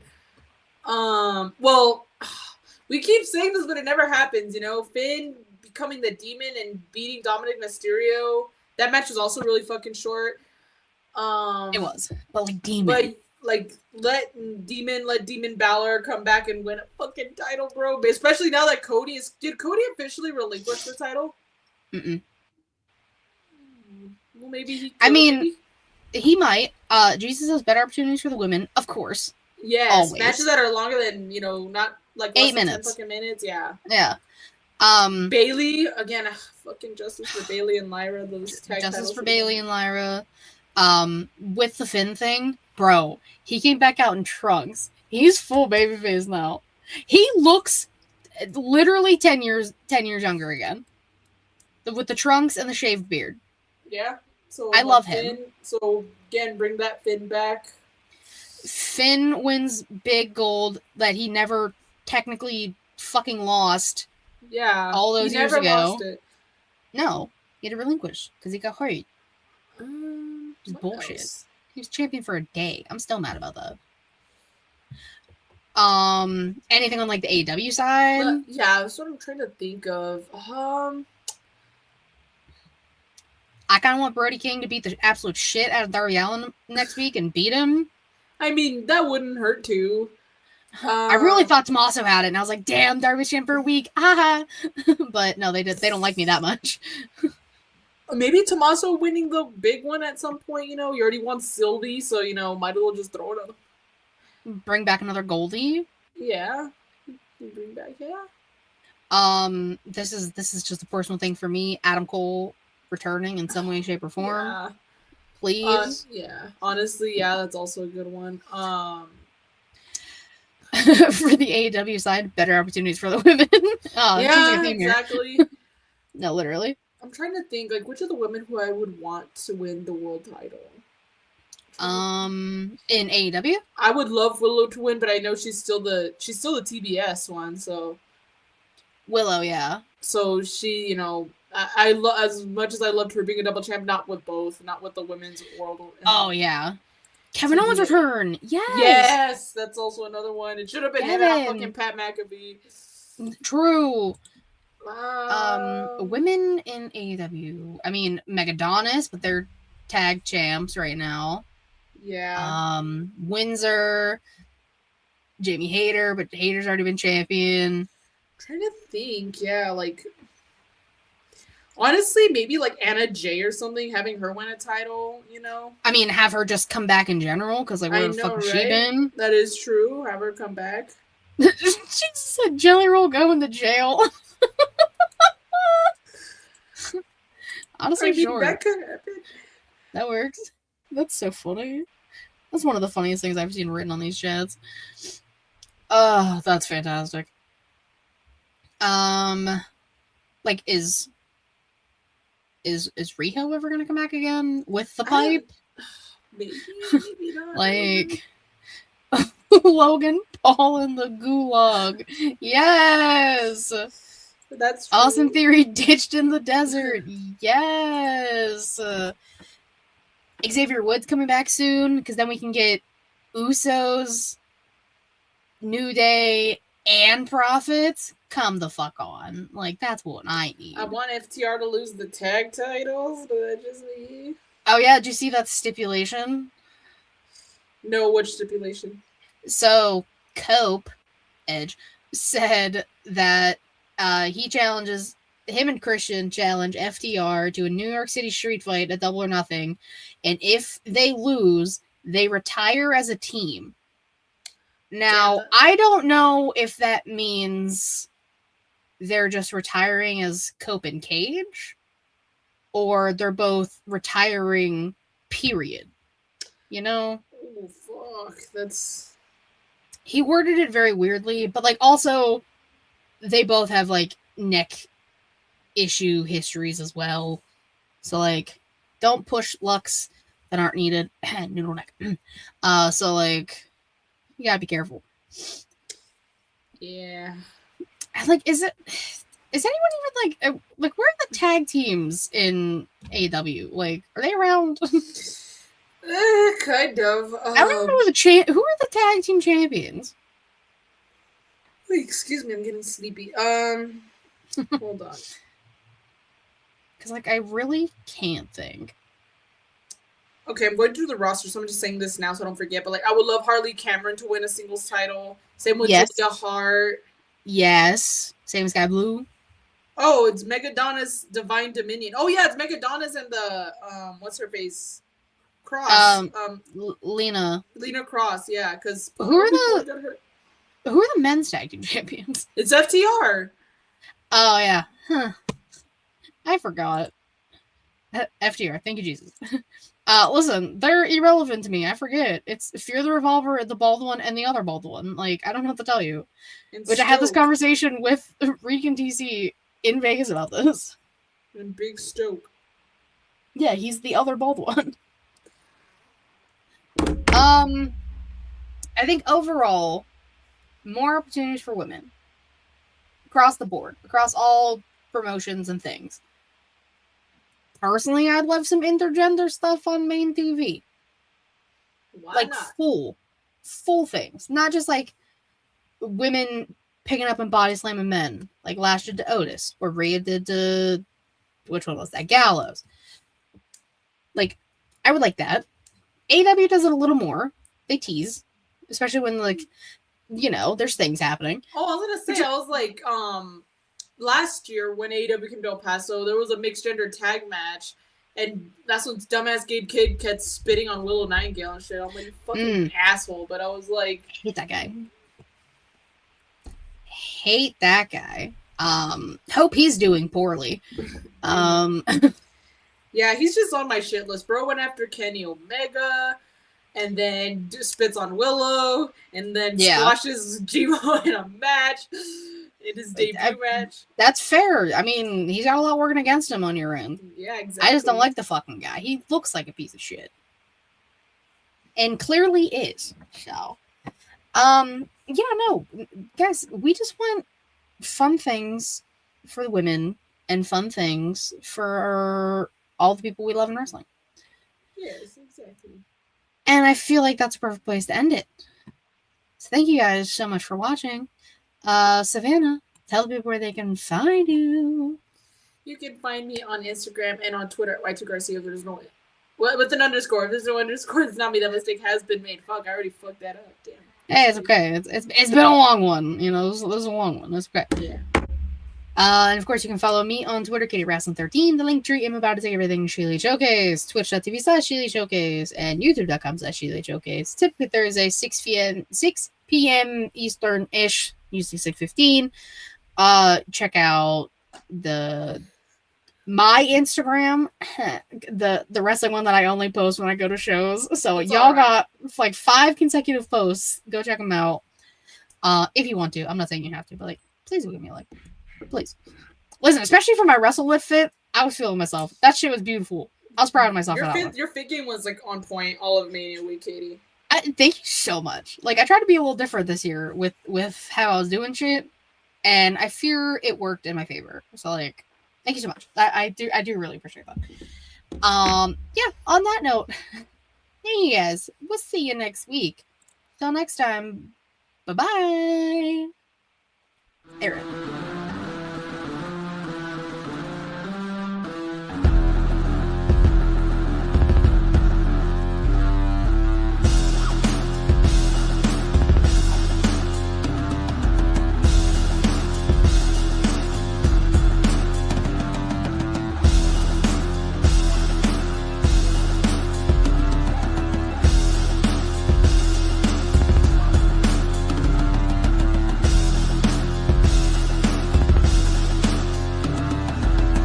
Well, we keep saying this, but it never happens, Finn becoming the demon and beating Dominic Mysterio. That match was also really fucking short. It was. But like Demon. But like let Demon Balor come back and win a fucking title, bro. But especially now that did Cody officially relinquish the title? Mm-mm. Well, maybe he could. I mean, he might. Jesus has better opportunities for the women, of course. Yes, always. Matches that are longer than, not like 8 minutes. 10 fucking minutes, yeah. Yeah. Bailey, again, fucking justice for Bailey and Lyra. Those tag justice for Bailey and Lyra. With the Finn thing, bro, he came back out in trunks. He's full babyface now. He looks literally 10 years younger again. With the trunks and the shaved beard. Yeah. So I love him. Finn, so again, bring that Finn back. Finn wins big gold that he never technically fucking lost. Yeah. All those years ago. He never lost it. No. He had to relinquish because he got hurt. Bullshit. Else? He was champion for a day. I'm still mad about that. Anything on like the AEW side? Yeah, that's what I'm trying to think of. I kind of want Brody King to beat the absolute shit out of Darby Allin next week and beat him. I mean, that wouldn't hurt too. I really thought Tommaso had it, and I was like, "Damn, Darby's champ for a week." Haha. But no, they don't like me that much. Maybe Tommaso winning the big one at some point. He already won Sylvie, so might as well just throw it on him. Bring back another Goldie. Yeah, bring back This is just a personal thing for me. Adam Cole returning in some way, shape, or form. Yeah. Please. Yeah. Honestly, yeah, that's also a good one. For the AEW side, better opportunities for the women. Yeah, exactly. No, literally. I'm trying to think, like, which of the women who I would want to win the world title? In AEW? I would love Willow to win, but I know she's still the TBS one, so. Willow, yeah. So she, I love, as much as I loved her being a double champ, not with the women's world. Oh, yeah. Kevin Owens' return. Yes, that's also another one. It should have been him and fucking Pat McAfee. True. Women in AEW. I mean, Megadonis, but they're tag champs right now. Yeah. Windsor, Jamie Hayter, but Hayter's already been champion. I'm trying to think, yeah, like. Honestly, maybe like Anna Jay or something, having her win a title, I mean, have her just come back in general, because like, where the fuck has she been? That is true. Have her come back. She said Jelly Roll going to jail. Honestly, sure. That could happen. That works. That's so funny. That's one of the funniest things I've seen written on these chats. Oh, that's fantastic. Like, is Riho ever gonna come back again with the pipe? Maybe not. Like, Logan Paul in the gulag. Yes. That's true. Austin Theory ditched in the desert. Yes. Xavier Woods coming back soon, because then we can get Usos, New Day, and Profits. Come the fuck on. Like, that's what I need. I want FTR to lose the tag titles, but that just me. Oh, yeah. Did you see that stipulation? No, which stipulation? So, Cope, Edge, said that him and Christian challenge FTR to a New York City street fight at Double or Nothing, and if they lose, they retire as a team. Now, I don't know if that means they're just retiring as Cope and Cage, or they're both retiring, period. Oh, Fuck, that's... He worded it very weirdly, but like also they both have like neck issue histories as well. So like don't push looks that aren't needed. Noodle neck. So like you gotta be careful. Yeah. Like is anyone even like where are the tag teams in AEW? Like are they around? Kind of. I don't know who are the tag team champions? Wait, excuse me, I'm getting sleepy. Hold on. Because like I really can't think. Okay, I'm going through the roster, so I'm just saying this now so I don't forget. But like, I would love Harley Cameron to win a singles title. Same with Julia Hart. Yes. Same as Sky Blue. Oh, it's Megadonna's Divine Dominion. Oh yeah, it's Megadonna's and the what's her face? Cross. Lena Cross, yeah, because who are the men's tag team champions? It's FTR. Oh yeah. Huh. I forgot. FTR, thank you, Jesus. Listen, they're irrelevant to me. I forget. It's Fear the Revolver, the bald one, and the other bald one. Like, I don't know what to tell you. Which I had this conversation with Reek and DC in Vegas about this. And Big Stoke. Yeah, he's the other bald one. I think overall, more opportunities for women. Across the board. Across all promotions and things. Personally, I'd love some intergender stuff on main TV. Why like not? full things. Not just like women picking up and body slamming men. Like Lash did to Otis. Or Rhea did to... Which one was that? Gallows. Like, I would like that. AW does it a little more. They tease. Especially when, like, you know, there's things happening. Oh, I was gonna say, I was like, last year when AEW came to El Paso, there was a mixed gender tag match, and that's when dumbass Gabe Kidd kept spitting on Willow Nightingale and shit. I'm like, you fucking asshole. But I was like, hate that guy. Hate that guy. Hope he's doing poorly. Yeah, he's just on my shit list. Bro went after Kenny Omega, and then just spits on Willow, and then squashes Jimo in a match. In his debut match. That's fair. I mean, he's got a lot working against him on your end. Yeah, exactly. I just don't like the fucking guy. He looks like a piece of shit. And clearly is. So, yeah, no. Guys, we just want fun things for the women and fun things for all the people we love in wrestling. Yes, exactly. And I feel like that's a perfect place to end it. So thank you guys so much for watching. Savannah, tell people where they can find you. You can find me on Instagram and on Twitter at Y2Garcia. There's no with an underscore. If there's no underscore, it's not me. That mistake has been made. Fuck, I already fucked that up. Damn. Hey, it's okay. It's been a long one. You know, this is a long one. That's okay. Yeah. And of course, you can follow me on Twitter, KatieWrestling13, the link tree. I'm about to take everything Sheely Showcase, twitch.tv/Sheely Showcase, and youtube.com/Sheely Showcase. Typically Thursday, 6 p.m. Eastern-ish, usually 6:15. Check out my Instagram, the wrestling one that I only post when I go to shows. So that's y'all got like 5 consecutive posts. Go check them out. If you want to. I'm not saying you have to, but like, please do give me a like. Please. Listen, especially for my Wrestle Lift fit, I was feeling myself. That shit was beautiful. I was proud of myself. Your fit game was like on point all of Mania week, Katie. Thank you so much. Like, I tried to be a little different this year with how I was doing shit, and I fear it worked in my favor. So like, thank you so much. I do really appreciate that. Yeah, on that note, hey guys, we'll see you next week. Till next time, bye-bye. Aaron.